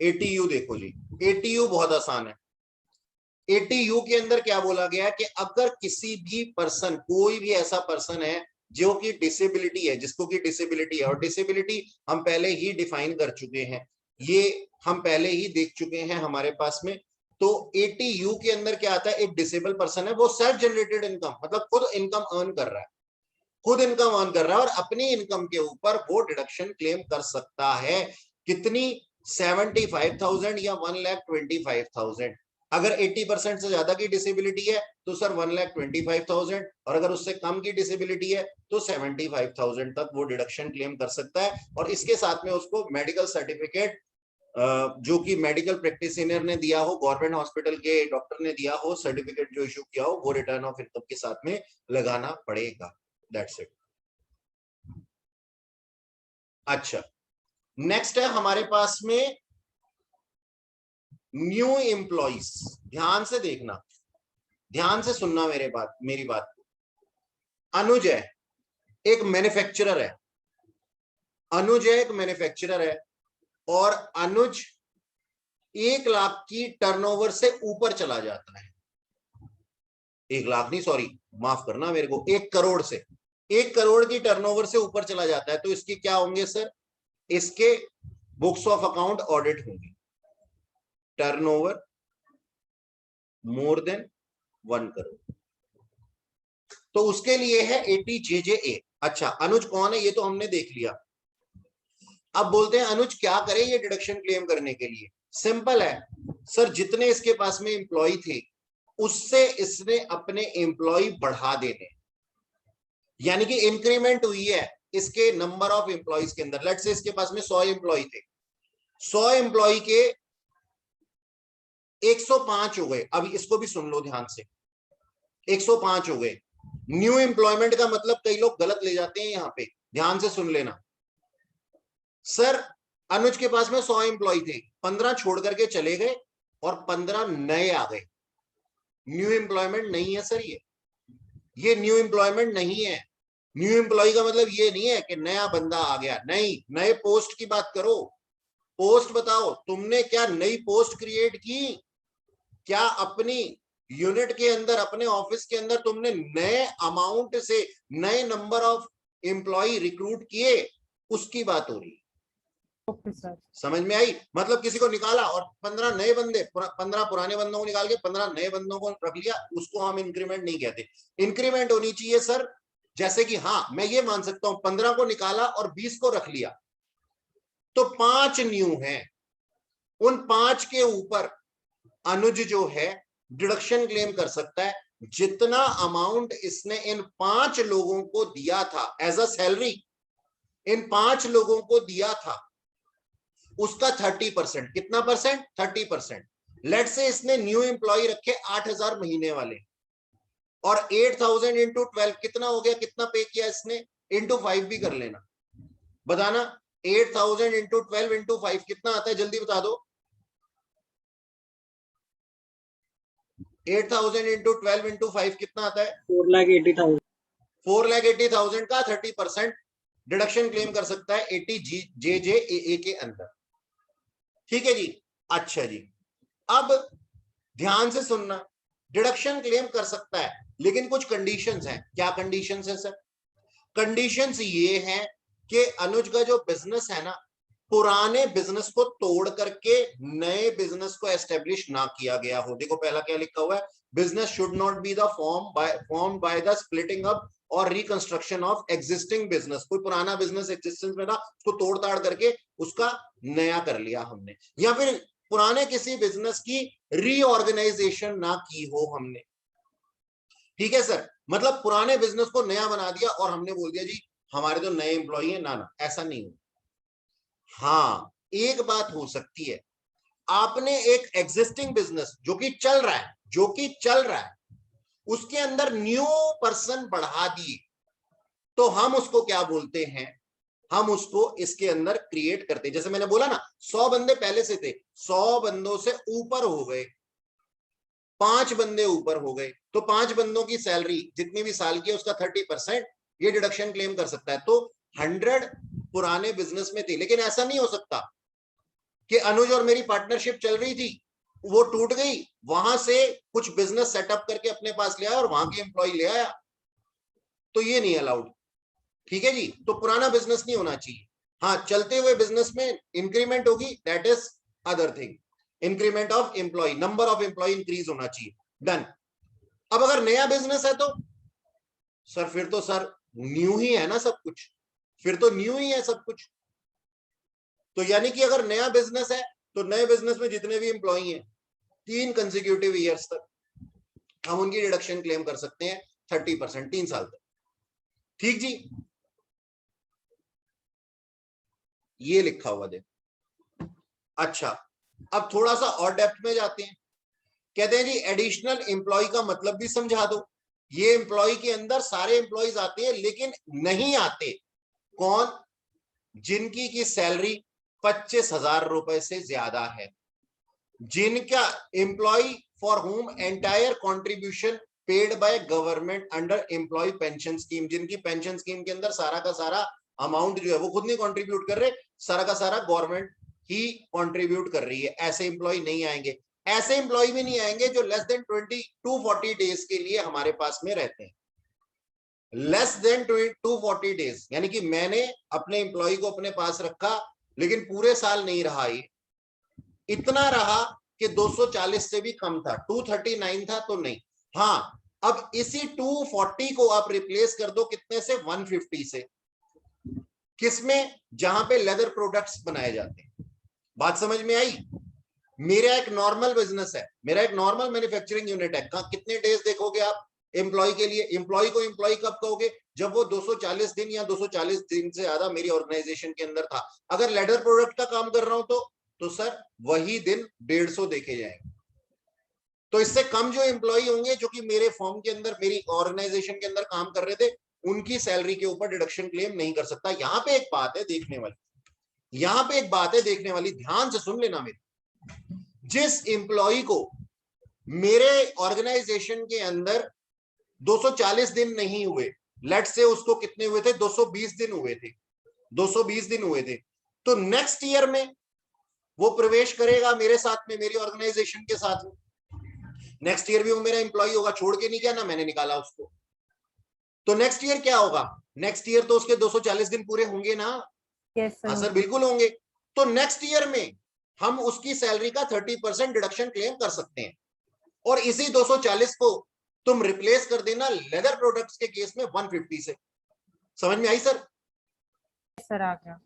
एटीयू देखो जी, एटीयू बहुत आसान है। एटीयू के अंदर क्या बोला गया है कि अगर किसी भी पर्सन, कोई भी ऐसा पर्सन है जो कि डिसेबिलिटी है, जिसको की डिसेबिलिटी है, और डिसेबिलिटी हम पहले ही डिफाइन कर चुके हैं, ये हम पहले ही देख चुके हैं हमारे पास में। तो एटीयू के अंदर क्या आता है, एक डिसेबल पर्सन है, वो सेल्फ जनरेटेड इनकम, मतलब खुद इनकम अर्न कर रहा है, और अपनी इनकम के ऊपर वो डिडक्शन क्लेम कर सकता है, कितनी, 75,000 या 1,25,000। अगर 80% से ज्यादा की डिसेबिलिटी है तो सर 1,25,000, और अगर उससे कम की डिसेबिलिटी है तो 75,000 तक वो डिडक्शन क्लेम कर सकता है। और इसके साथ में उसको मेडिकल सर्टिफिकेट, जो कि मेडिकल प्रैक्टिशनर ने दिया हो, गवर्नमेंट हॉस्पिटल के डॉक्टर ने दिया हो, सर्टिफिकेट जो इशू किया हो, वो रिटर्न ऑफ इनकम के साथ में लगाना पड़ेगा, दैट्स इट। अच्छा, नेक्स्ट है हमारे पास में न्यू एम्प्लॉइज। ध्यान से देखना, ध्यान से सुनना मेरी बात को। अनुज है, एक मैन्युफैक्चरर है, और अनुज 1 लाख की टर्नओवर से ऊपर चला जाता है, 1 लाख नहीं, सॉरी माफ करना मेरे को, 1 करोड़ से, 1 करोड़ की टर्नओवर से ऊपर चला जाता है, तो इसके क्या होंगे सर, इसके बुक्स ऑफ अकाउंट ऑडिट होंगे। टर्नओवर मोर देन 1 करोड़, तो उसके लिए है 80JJA। अच्छा, अनुज कौन है ये तो हमने देख लिया। अब बोलते हैं अनुज क्या करे ये डिडक्शन क्लेम करने के लिए। सिंपल है सर, जितने इसके पास में एम्प्लॉय थे उससे इसने अपने एम्प्लॉय बढ़ा देने, यानी कि इंक्रीमेंट हुई है इसके नंबर ऑफ एम्प्लॉयज के अंदर। लेट्स से इसके पास में 100 एम्प्लॉय थे, 100 एम्प्लॉय के 105 हो गए। अब इसको भी सुन लो ध्यान से, 105 हो गए। न्यू एम्प्लॉयमेंट का मतलब कई लोग गलत ले जाते हैं, यहां पे ध्यान से सुन लेना। सर अनुज के पास में 100 एम्प्लॉय थे, 15 छोड़ करके चले गए और 15 नए आ गए, न्यू एम्प्लॉयमेंट नहीं है सर, ये न्यू एम्प्लॉयमेंट नहीं है। न्यू एम्प्लॉय का मतलब ये नहीं है कि नया बंदा आ गया, नहीं, नए पोस्ट की बात करो। पोस्ट बताओ, तुमने क्या नई पोस्ट क्रिएट की? क्या अपनी यूनिट के अंदर, अपने ऑफिस के अंदर तुमने नए अमाउंट से नए नंबर ऑफ एम्प्लॉय रिक्रूट किए? उसकी बात हो रही है। Okay sir. समझ में आई? मतलब किसी को निकाला और 15 नए बंदे, 15 पुराने बंदों को निकाल के 15 नए बंदों को रख लिया, उसको हम इंक्रीमेंट नहीं कहते। इंक्रीमेंट होनी चाहिए सर, जैसे कि हाँ मैं ये मान सकता हूं 15 को निकाला और 20 को रख लिया, तो 5 न्यू हैं। उन 5 के ऊपर अनुज जो है डिडक्शन क्लेम कर सकता है, जितना अमाउंट इसने इन 5 लोगों को दिया था एज अ सैलरी, इन 5 लोगों को दिया था, उसका 30%। कितना परसेंट? 30%। लेट से इसने न्यू एम्प्लॉय रखे 8,000 महीने वाले, और 8,000 इंटू 12 कितना हो गया? कितना पे किया इसने? इंटू 5 भी कर लेना, बताना 8,000 इंटू 12 इंटू 5 कितना आता है? जल्दी बता दो। 8,000 इंटू 12 इंटू 5 कितना आता है? 4,80,000। 4,80,000 का 30% डिडक्शन क्लेम कर सकता है 80 JJAA के अंदर। ठीक है जी। अच्छा जी, अब ध्यान से सुनना, डिडक्शन क्लेम कर सकता है लेकिन कुछ कंडीशंस हैं। क्या कंडीशंस है सर? कंडीशंस ये हैं कि अनुज का जो बिजनेस है ना, पुराने बिजनेस को तोड़ करके नए बिजनेस को एस्टेब्लिश ना किया गया हो। देखो पहला क्या लिखा हुआ है, business should not be the form by the splitting up और रिकंस्ट्रक्शन ऑफ एग्जिस्टिंग बिजनेस। कोई पुराना बिजनेस एग्जिस्टेंस में था, उसको तोड़ ताड़ करके उसका नया कर लिया हमने, या फिर पुराने किसी बिजनेस की रीऑर्गेनाइजेशन ना की हो हमने। ठीक है सर, मतलब पुराने बिजनेस को नया बना दिया और हमने बोल दिया जी हमारे तो नए एम्प्लॉई हैं, ना ना ऐसा नहीं हो। हाँ, एक बात हो सकती है, आपने एक एग्जिस्टिंग बिजनेस जो कि चल रहा है उसके अंदर न्यू पर्सन बढ़ा दिए, तो हम उसको क्या बोलते हैं? हम उसको इसके अंदर क्रिएट करते, जैसे मैंने बोला ना 100 बंदे पहले से थे, 100 बंदों से ऊपर हो गए, 5 बंदे ऊपर हो गए, तो 5 बंदों की सैलरी जितनी भी साल की है उसका 30% ये डिडक्शन क्लेम कर सकता है। तो 100 पुराने बिजनेस में थे, लेकिन ऐसा नहीं हो सकता कि अनुज और मेरी पार्टनरशिप चल रही थी, वो टूट गई, वहां से कुछ बिजनेस सेटअप करके अपने पास ले आया और वहां के एम्प्लॉय ले आया, तो ये नहीं अलाउड। ठीक है जी, तो पुराना बिजनेस नहीं होना चाहिए। हाँ, चलते हुए बिजनेस में इंक्रीमेंट होगी, that is other thing. Increment of employ, number of employ increase होना चाहिए, डन। अब अगर नया बिजनेस है तो सर फिर तो सर न्यू ही है ना सब कुछ, फिर तो न्यू ही है सब कुछ। तो यानी कि अगर नया बिजनेस है तो नए बिजनेस में जितने भी एम्प्लॉय हैं 3 कंसेक्यूटिव ईयर्स तक हम उनकी डिडक्शन क्लेम कर सकते हैं 30%, 3 साल तक। ठीक जी, ये लिखा हुआ देखो। अच्छा, अब थोड़ा सा और डेप्थ में जाते हैं। कहते हैं जी एडिशनल एम्प्लॉय का मतलब भी समझा दो। ये एम्प्लॉय के अंदर सारे एम्प्लॉयज आते हैं, लेकिन नहीं आते कौन? जिनकी की सैलरी 25,000 रुपए से ज्यादा है, जिनका employ for home entire contribution paid by government under employ pension scheme, जिनकी पेंशन स्कीम के अंदर सारा का सारा अमाउंट जो है वो खुद नहीं कंट्रीब्यूट कर रहे, सारा का सारा गवर्नमेंट ही कंट्रीब्यूट कर रही है, ऐसे एम्प्लॉय नहीं आएंगे। ऐसे एम्प्लॉय भी नहीं आएंगे जो लेस देन 240 डेज के लिए हमारे पास में रहते हैं। लेस देन 240 डेज यानी कि मैंने अपने एम्प्लॉय को अपने पास रखा लेकिन पूरे साल नहीं रहा, ये इतना रहा कि 240 से भी कम था, 239 था तो नहीं। हाँ, अब इसी 240 को आप रिप्लेस कर दो कितने से? 150 से। किसमें? जहां पे लेदर प्रोडक्ट्स बनाए जाते हैं। बात समझ में आई? मेरा एक नॉर्मल बिजनेस है, मेरा एक नॉर्मल मैन्युफैक्चरिंग यूनिट है, कितने डेज देखोगे आप एम्प्लॉय के लिए? एम्प्लॉय को एम्प्लॉय कब कहोगे? जब वो 240 दिन या 240 दिन से ज्यादा मेरी ऑर्गेनाइजेशन के अंदर था। अगर लेदर प्रोडक्ट का काम कर रहा हूं तो सर वही दिन 150 देखे जाएंगे। तो इससे कम जो एम्प्लॉय होंगे जो कि मेरे फॉर्म के अंदर, मेरी ऑर्गेनाइजेशन के अंदर काम कर रहे थे, उनकी सैलरी के ऊपर डिडक्शन क्लेम नहीं कर सकता। यहां पे एक बात है देखने वाली, यहां पे एक बात है देखने वाली, ध्यान से सुन लेना मेरी। जिस एम्प्लॉय को मेरे ऑर्गेनाइजेशन के अंदर 240 दिन नहीं हुए, लेट्स से उसको कितने हुए थे, 220 दिन हुए थे, 220 दिन हुए थे, तो नेक्स्ट ईयर में वो प्रवेश करेगा मेरे साथ में, मेरी ऑर्गेनाइजेशन के साथ में। नेक्स्ट ईयर भी वो मेरा एम्प्लॉय होगा, छोड़ के नहीं गया ना, मैंने निकाला उसको। तो नेक्स्ट ईयर क्या होगा, नेक्स्ट ईयर तो उसके 240 दिन पूरे होंगे ना? यस हाँ सर। सर बिल्कुल होंगे। तो नेक्स्ट ईयर में हम उसकी सैलरी का 30% डिडक्शन क्लेम कर सकते हैं, और इसी 240 को तुम रिप्लेस कर देना लेदर प्रोडक्ट्स के केस में 150 से। समझ में आई सर? सर आ गया।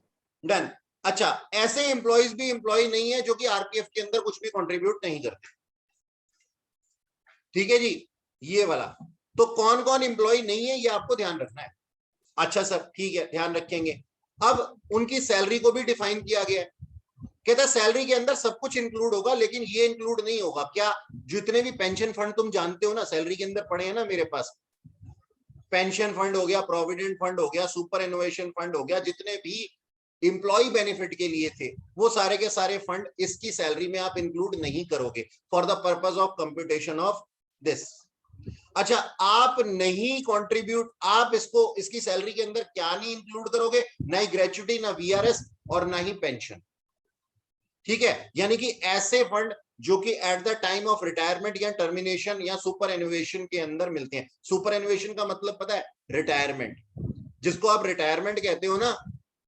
डन। अच्छा, ऐसे एम्प्लॉइज भी एम्प्लॉय नहीं है जो कि आरपीएफ के अंदर कुछ भी कंट्रीब्यूट नहीं करते। ठीक है जी, ये वाला। तो कौन कौन एम्प्लॉय नहीं है ये आपको ध्यान रखना है। अच्छा सर ठीक है, ध्यान रखेंगे। अब उनकी सैलरी को भी डिफाइन किया गया है। कहता है सैलरी के अंदर सब कुछ इंक्लूड होगा, लेकिन ये इंक्लूड नहीं होगा। क्या? जितने भी पेंशन फंड तुम जानते हो ना, सैलरी के अंदर पड़े हैं ना मेरे पास, पेंशन फंड हो गया, प्रोविडेंट फंड हो गया, सुपर इनोवेशन फंड हो गया, जितने भी इंप्लॉय बेनिफिट के लिए थे वो सारे के सारे फंड इसकी सैलरी में आप इंक्लूड नहीं करोगे for the purpose of computation of this. अच्छा, आप नहीं कंट्रीब्यूट, आप इसको इसकी सैलरी के अंदर क्या नहीं इंक्लूड करोगे, ना ही ग्रेचुटी, ना वीआरएस और ना ही पेंशन। ठीक है, यानी कि ऐसे फंड जो कि at the time of retirement या टर्मिनेशन या सुपर एनुएशन के अंदर मिलते हैं। सुपर एनुएशन का मतलब पता है? रिटायरमेंट। जिसको आप रिटायरमेंट कहते हो ना,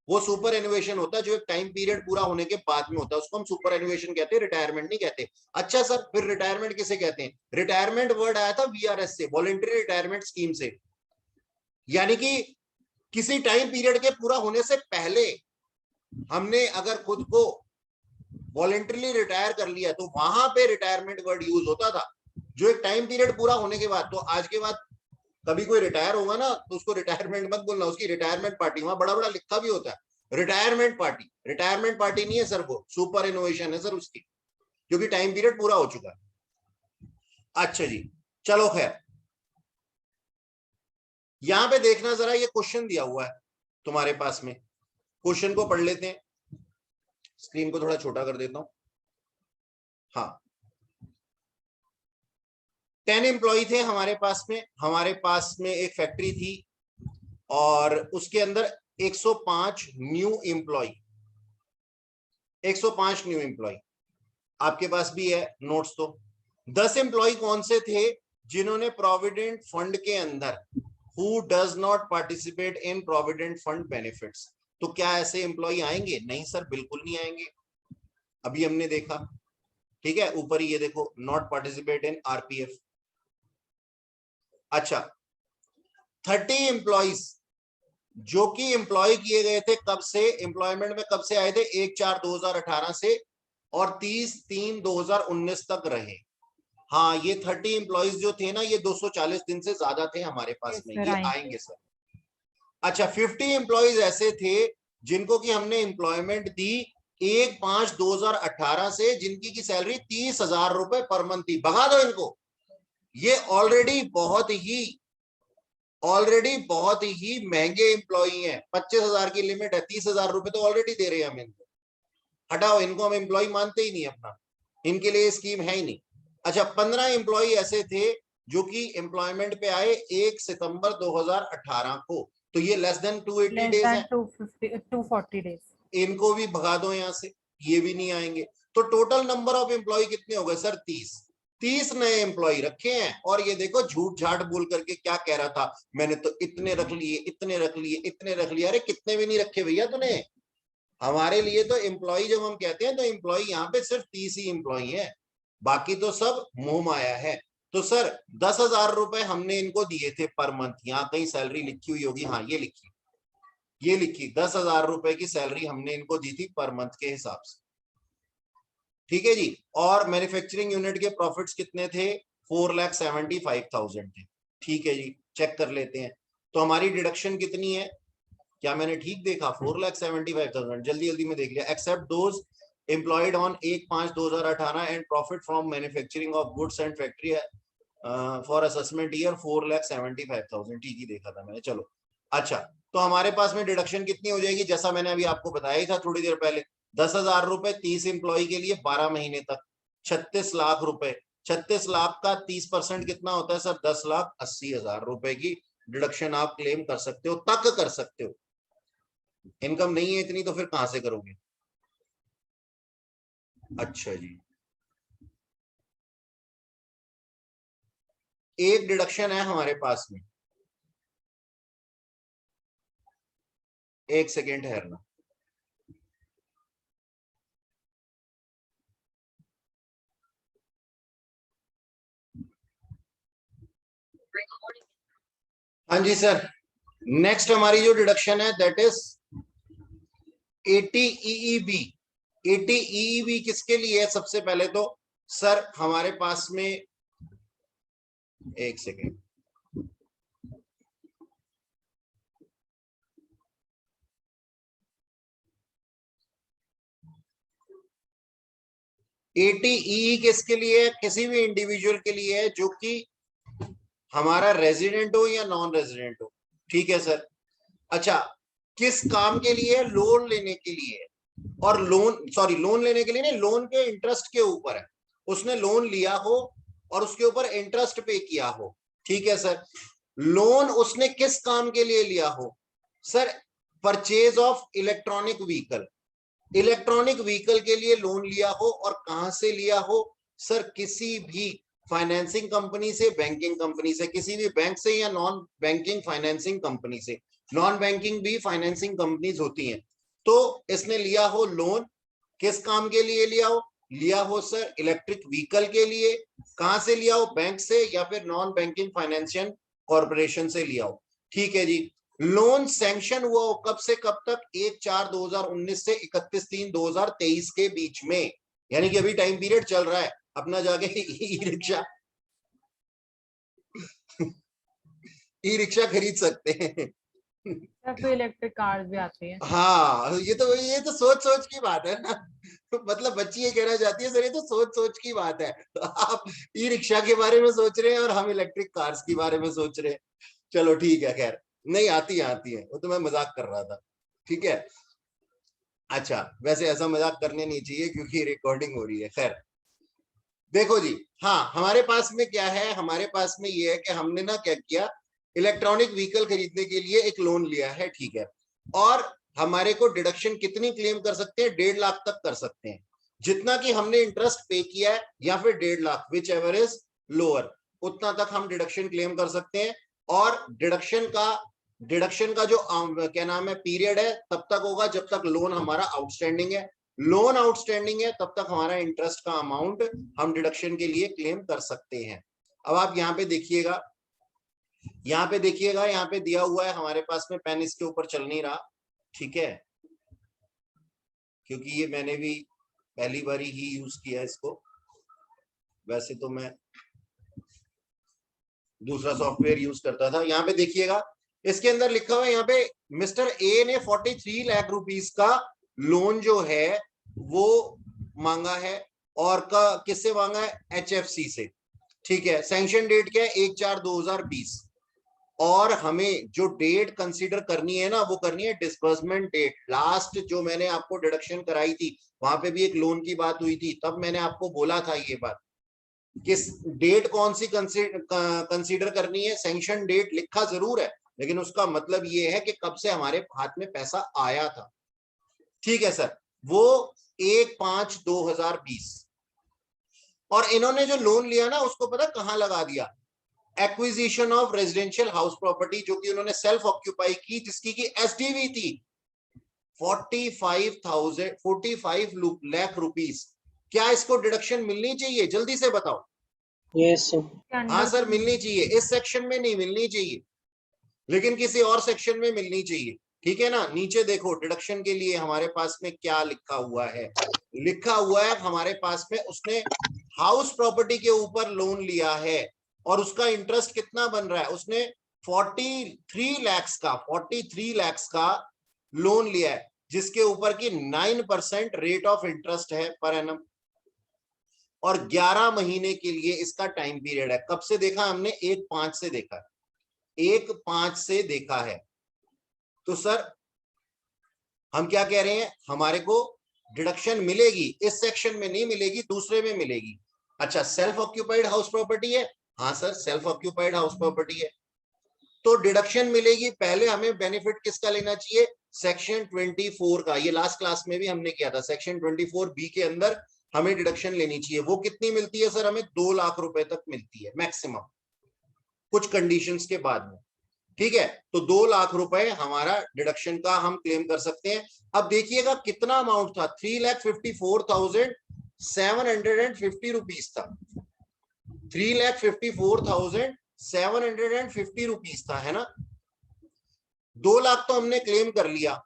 वो सुपर एनुएशन होता है जो एक टाइम पीरियड पूरा होने के बाद में होता है, उसको हम सुपर एनुएशन कहते हैं, रिटायरमेंट नहीं कहते। अच्छा सर, फिर रिटायरमेंट किसे कहते हैं? रिटायरमेंट वर्ड आया था वीआरएस से, वॉलंटरी रिटायरमेंट स्कीम से। यानी कि किसी टाइम पीरियड के पूरा होने से पहले हमने अगर खुद को वॉलंटरीली रिटायर कर लिया तो वहां पे रिटायरमेंट वर्ड यूज होता था। जो एक टाइम पीरियड पूरा होने के बाद, तो आज के बाद कभी कोई रिटायर होगा ना तो उसको रिटायरमेंट मत बोलना, उसकी रिटायरमेंट पार्टी, वहां बड़ा बड़ा लिखा भी होता है रिटायरमेंट पार्टी। रिटायरमेंट पार्टी नहीं है सर, वो सुपर इनोवेशन है सर उसकी, क्योंकि टाइम पीरियड पूरा हो चुका है। अच्छा जी, चलो खैर, यहां पे देखना जरा, ये क्वेश्चन दिया हुआ है तुम्हारे पास में, क्वेश्चन को पढ़ लेते हैं। स्क्रीन को थोड़ा छोटा कर देता हूं। हाँ, 10 एम्प्लॉय थे हमारे पास में एक फैक्ट्री थी और उसके अंदर 105 न्यू एम्प्लॉय, 105 न्यू एम्प्लॉय आपके पास भी है नोट्स। तो 10 एम्प्लॉय कौन से थे जिन्होंने प्रोविडेंट फंड के अंदर, who does not participate in provident fund benefits. तो क्या ऐसे एम्प्लॉय आएंगे? नहीं सर, बिल्कुल नहीं आएंगे। अभी हमने देखा, ठीक है, ऊपर ही ये देखो, नॉट पार्टिसिपेट इन आरपीएफ। अच्छा, 30 एम्प्लॉइज जो कि एम्प्लॉय किए गए थे, कब से एम्प्लॉयमेंट में कब से आए थे? 1/4/2018 से और 30/3/2019 तक रहे। हाँ, ये 30 एम्प्लॉइज जो थे ना, ये 240 दिन से ज्यादा थे हमारे पास में, ये आएंगे सर। अच्छा, 50 एम्प्लॉइज ऐसे थे जिनको कि हमने एम्प्लॉयमेंट दी 1/5/2018 से, जिनकी की सैलरी 30,000 रुपए पर मंथ थी। भगा दो इनको, ये ऑलरेडी बहुत ही महंगे एम्प्लॉय हैं। 25,000 की लिमिट है, 30,000 रुपए तो ऑलरेडी दे रहे हैं हम इनको। हटाओ इनको, हम एम्प्लॉय मानते ही नहीं अपना, इनके लिए स्कीम है ही नहीं। अच्छा, 15 एम्प्लॉय ऐसे थे जो कि एम्प्लॉयमेंट पे आए 1 सितंबर 2018 को, तो ये लेस देन 280 डेज है, 240 डेज। इनको भी भगा दो यहां से, ये भी नहीं आएंगे। तो टोटल नंबर ऑफ एम्प्लॉय कितने हो गए सर? 30 नए एम्प्लॉय रखे हैं। और ये देखो, झूठ झाट बोल करके क्या कह रहा था, मैंने तो इतने रख लिए, इतने रख लिए, इतने रख लिए। अरे कितने भी नहीं रखे भैया तूने। हमारे लिए तो एम्प्लॉय जब हम कहते हैं तो एम्प्लॉय यहाँ पे सिर्फ 30 ही एम्प्लॉय है, बाकी तो सब मोह माया है। तो सर 10,000 रुपए हमने इनको दिए थे पर मंथ। यहाँ कहीं सैलरी लिखी हुई होगी, हाँ ये लिखी 10,000 रुपए की सैलरी हमने इनको दी थी पर मंथ के हिसाब से। ठीक है जी। और मैन्युफैक्चरिंग यूनिट के प्रॉफिट्स कितने थे? 4,75,000 थे। ठीक है जी, चेक कर लेते हैं। तो हमारी डिडक्शन कितनी है? क्या मैंने ठीक देखा? 4,75,000। जल्दी जल्दी में देख लिया। Except those employed on 1/5/2018 and profit from manufacturing of goods and factory for assessment year 4,75,000। ठीक ही देखा था मैंने, चलो। अच्छा, तो हमारे पास में डिडक्शन कितनी हो जाएगी? जैसा मैंने अभी आपको बताया ही था थोड़ी देर पहले, 10,000 रुपए 30 एम्प्लॉय के लिए 12 महीने तक, 36 लाख रुपए 36 लाख का 30% कितना होता है सर? 10,80,000 रुपए की डिडक्शन आप क्लेम कर सकते हो, तक कर सकते हो। इनकम नहीं है इतनी तो फिर कहां से करोगे? अच्छा जी, एक डिडक्शन है हमारे पास में, एक सेकेंड ठहरना। हाँ जी सर, नेक्स्ट हमारी जो डिडक्शन है दैट इज 80 EEB। 80 EEB किसके लिए है? सबसे पहले तो सर हमारे पास में, एक सेकेंड, ATE किसके लिए है? किसी भी इंडिविजुअल के लिए है जो कि हमारा रेजिडेंट हो या नॉन रेजिडेंट हो। ठीक है सर। अच्छा, किस काम के लिए? लोन लेने के लिए। और लोन लेने के लिए नहीं, लोन के इंटरेस्ट के ऊपर है। उसने लोन लिया हो और उसके ऊपर इंटरेस्ट पे किया हो। ठीक है सर। लोन उसने किस काम के लिए लिया हो? Sir, purchase of electronic vehicle. Electronic vehicle के लिए लोन लिया हो, और कहां से लिया हो? सर, किसी भी फाइनेंसिंग कंपनी से, बैंकिंग कंपनी से, किसी भी बैंक से या नॉन बैंकिंग फाइनेंसिंग कंपनी से। नॉन बैंकिंग भी फाइनेंसिंग कंपनीज होती हैं। तो इसने लिया हो लोन, किस काम के लिए लिया हो? लिया हो सर इलेक्ट्रिक व्हीकल के लिए। कहां से लिया हो? बैंक से या फिर नॉन बैंकिंग फाइनेंशियल कॉर्पोरेशन से लिया हो। ठीक है जी। लोन सैंक्शन हुआ हो कब से कब तक? 1/4/2019 से 31/3/2023 के बीच में। यानी कि अभी टाइम पीरियड चल रहा है, अपना जाके ई रिक्शा खरीद सकते हैं। तो इलेक्ट्रिक कार्स भी आती है। हाँ, ये तो सोच सोच की बात है ना। मतलब बच्ची ये कहना चाहती है सर, ये तो सोच सोच की बात है। आप ई रिक्शा के बारे में सोच रहे हैं और हम इलेक्ट्रिक कार्स के बारे में सोच रहे हैं। चलो ठीक है, खैर नहीं आती है, वो तो मैं मजाक कर रहा था। ठीक है। अच्छा, वैसे ऐसा मजाक करने नहीं चाहिए क्योंकि रिकॉर्डिंग हो रही है। खैर देखो जी, हाँ हमारे पास में क्या है? हमारे पास में ये है कि हमने ना क्या किया, इलेक्ट्रॉनिक व्हीकल खरीदने के लिए एक लोन लिया है। ठीक है। और हमारे को डिडक्शन कितनी क्लेम कर सकते हैं? 1.5 लाख तक कर सकते हैं। जितना कि हमने इंटरेस्ट पे किया है, या फिर 1.5 lakh, which ever is lower, उतना तक हम डिडक्शन क्लेम कर सकते हैं। और डिडक्शन का जो क्या नाम है, पीरियड है, तब तक होगा जब तक लोन हमारा आउटस्टैंडिंग है। लोन आउटस्टैंडिंग है तब तक हमारा इंटरेस्ट का अमाउंट हम डिडक्शन के लिए क्लेम कर सकते हैं। अब आप यहाँ पे देखिएगा, यहाँ पे दिया हुआ है हमारे पास में, पेन इसके ऊपर चल नहीं रहा। ठीक है, क्योंकि ये मैंने भी पहली बार ही यूज किया है इसको। वैसे तो मैं दूसरा सॉफ्टवेयर यूज करता था। यहाँ पे देखिएगा, इसके अंदर लिखा हुआ है, यहाँ पे मिस्टर ए ने 43 लाख रुपीस का लोन जो है वो मांगा है। और किससे मांगा है? HFC से। ठीक है। सैंक्शन डेट क्या है? 1/4/2020। और हमें जो डेट कंसीडर करनी है ना, वो करनी है डिस्बर्समेंट डेट। लास्ट जो मैंने आपको डिडक्शन कराई थी, वहां पे भी एक लोन की बात हुई थी, तब मैंने आपको बोला था ये बात, किस डेट कौन सी कंसीडर करनी है। सैंक्शन डेट लिखा जरूर है, लेकिन उसका मतलब ये है कि कब से हमारे हाथ में पैसा आया था। ठीक है सर। वो 1/5/2020। और इन्होंने जो लोन लिया ना, उसको पता कहां लगा दिया? Acquisition of residential house property, जो कि उन्होंने सेल्फ ऑक्यूपाई की, जिसकी की SDV थी 45 लाख रुपीस। क्या इसको डिडक्शन मिलनी चाहिए? जल्दी से बताओ। Yes sir. हाँ सर, मिलनी चाहिए। इस सेक्शन में नहीं मिलनी चाहिए, लेकिन किसी और सेक्शन में मिलनी चाहिए। ठीक है ना। नीचे देखो, डिडक्शन के लिए हमारे पास में क्या लिखा हुआ है। लिखा हुआ है हमारे पास में, उसने हाउस प्रॉपर्टी के ऊपर लोन लिया है, और उसका इंटरेस्ट कितना बन रहा है? उसने 43 लाख का लोन लिया है, जिसके ऊपर की 9% रेट ऑफ इंटरेस्ट है पर एनम। और 11 महीने के लिए इसका टाइम पीरियड है। कब से देखा हमने? 1/5 से देखा है, 1/5 से देखा है। तो सर हम क्या कह रहे हैं? हमारे को डिडक्शन मिलेगी, इस सेक्शन में नहीं मिलेगी, दूसरे में मिलेगी। अच्छा, सेल्फ ऑक्यूपाइड हाउस प्रॉपर्टी है? हाँ sir, self occupied house property है। तो डिडक्शन मिलेगी, पहले हमें बेनिफिट किसका लेना चाहिए? सेक्शन 24 का। ये लास्ट क्लास में भी हमने किया था, सेक्शन 24B के अंदर हमें डिडक्शन लेनी चाहिए। वो कितनी मिलती है सर? हमें 2 लाख रुपए तक मिलती है मैक्सिमम, कुछ कंडीशंस के बाद में। ठीक है, तो 2 लाख रुपए हमारा डिडक्शन का हम क्लेम कर सकते हैं। अब देखिएगा कितना अमाउंट था, 3,54,750 रुपीज था। 3,54,750 रुपीज था, है ना। 2 लाख तो हमने क्लेम कर लिया,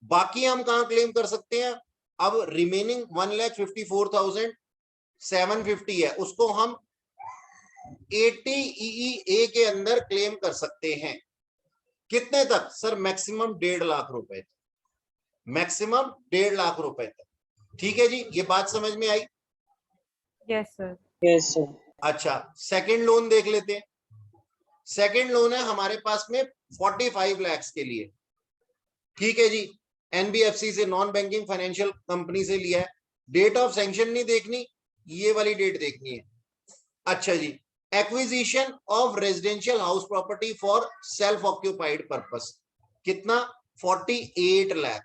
बाकी हम कहां क्लेम कर सकते हैं? अब रिमेनिंग 1,54,750 है, उसको हम 80 के अंदर क्लेम कर सकते हैं। कितने तक सर? मैक्सिमम 1.5 लाख रुपए तक, मैक्सिमम 1.5 लाख रुपए तक। ठीक है जी, ये बात समझ में आई? Yes sir. Yes sir. अच्छा, सेकंड लोन देख लेते हैं। सेकंड लोन है हमारे पास में 45 लाख के लिए। ठीक है जी, एनबीएफसी से, नॉन बैंकिंग फाइनेंशियल कंपनी से लिया है। डेट ऑफ सैंक्शन नहीं देखनी, ये वाली डेट देखनी है। अच्छा जी, acquisition of residential house property for self occupied purpose, कितना? 48 लाख।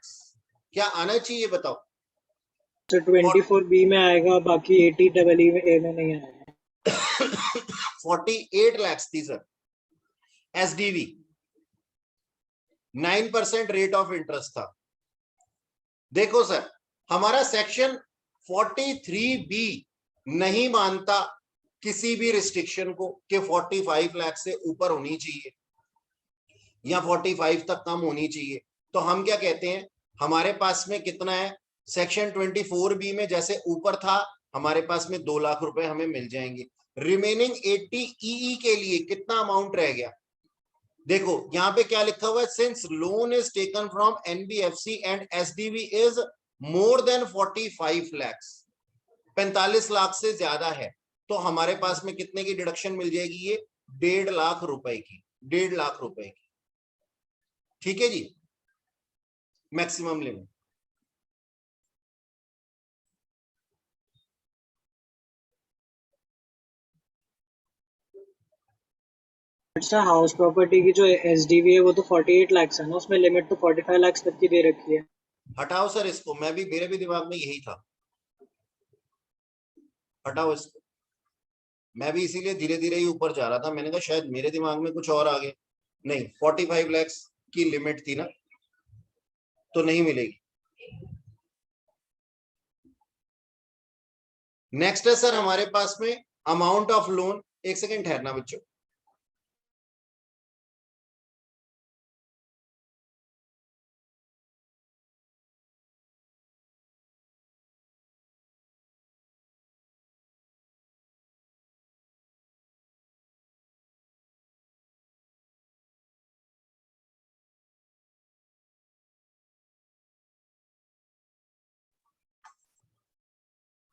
क्या आना चाहिए बताओ? सर 24B में आएगा, बाकी 80EE में नहीं आएगा। 48 लाख थी sir, SDV, 9% rate of interest था। देखो सर, हमारा सेक्शन 43B नहीं मानता किसी भी रिस्ट्रिक्शन को कि 45 लाख से ऊपर होनी चाहिए या 45 तक कम होनी चाहिए। तो हम क्या कहते हैं, हमारे पास में कितना है? सेक्शन 24B में जैसे ऊपर था, हमारे पास में 2 लाख रुपए हमें मिल जाएंगे। रिमेनिंग 80 के लिए कितना अमाउंट रह गया? देखो यहां पे क्या लिखा हुआ है, since loan is taken from NBFC and SDV is more than 45 lakh, 45 lakh से ज्यादा है, तो हमारे पास में कितने की डिडक्शन मिल जाएगी? ये 1.5 लाख रुपए की, 1.5 लाख रुपए की। ठीक है जी, मैक्सिमम लिमिट। अच्छा, हाउस प्रॉपर्टी की जो एसडीवी है वो तो 48 लाख है ना, उसमें लिमिट तो 45 लाख तक की दे रखी है। हटाओ सर इसको, मैं भी, मेरे भी दिमाग में यही था, हटाओ इसको। मैं भी इसीलिए धीरे धीरे ही ऊपर जा रहा था, मैंने कहा शायद मेरे दिमाग में कुछ और आ गया। नहीं, 45 लाख की लिमिट थी ना, तो नहीं मिलेगी। नेक्स्ट है सर हमारे पास में अमाउंट ऑफ लोन। एक सेकेंड ठहरना बच्चों।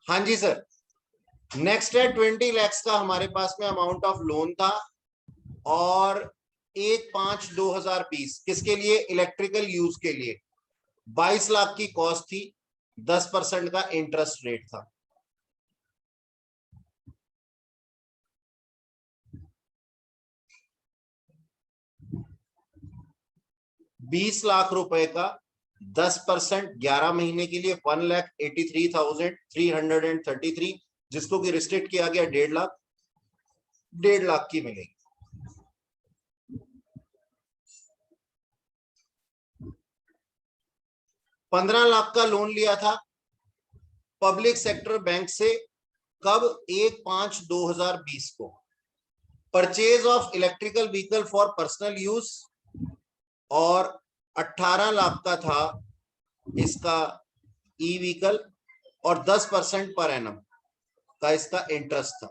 हाँ जी सर, नेक्स्ट है 20 लाख का हमारे पास में अमाउंट ऑफ लोन था, और 1/5/2020 किसके लिए? इलेक्ट्रिकल यूज के लिए। 22 लाख की कॉस्ट थी, 10% का इंटरेस्ट रेट था। 20 लाख रुपए का 10%, 11 महीने के लिए 1,83,333, जिसको कि रिस्ट्रिक्ट किया गया 1.5 लाख, 1.5 लाख की मिलेगी। ₹15 लाख का लोन लिया था पब्लिक सेक्टर बैंक से, कब? 1/5/2020 को। Purchase of electrical vehicle for personal use, और 18 लाख का था इसका ई व्हीकल, और 10% पर एनम का इसका इंटरेस्ट था।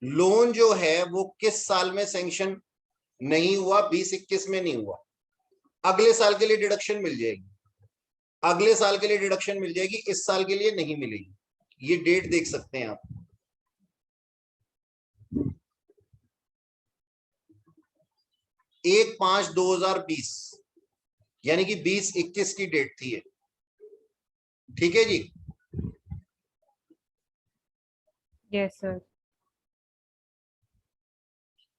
लोन जो है वो किस साल में सैंक्शन नहीं हुआ? 2021 में नहीं हुआ। अगले साल के लिए डिडक्शन मिल जाएगी, अगले साल के लिए डिडक्शन मिल जाएगी, इस साल के लिए नहीं मिलेगी। ये डेट देख सकते हैं आप। 1/5/2020 यानी कि 20-21 की डेट थी ये। ठीक है जी। Yes sir.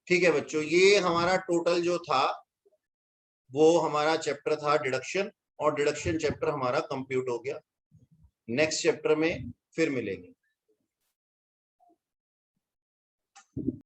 ठीक है बच्चों, ये हमारा टोटल जो था वो हमारा चैप्टर था डिडक्शन, और डिडक्शन चैप्टर हमारा कंप्लीट हो गया। नेक्स्ट चैप्टर में फिर मिलेंगे।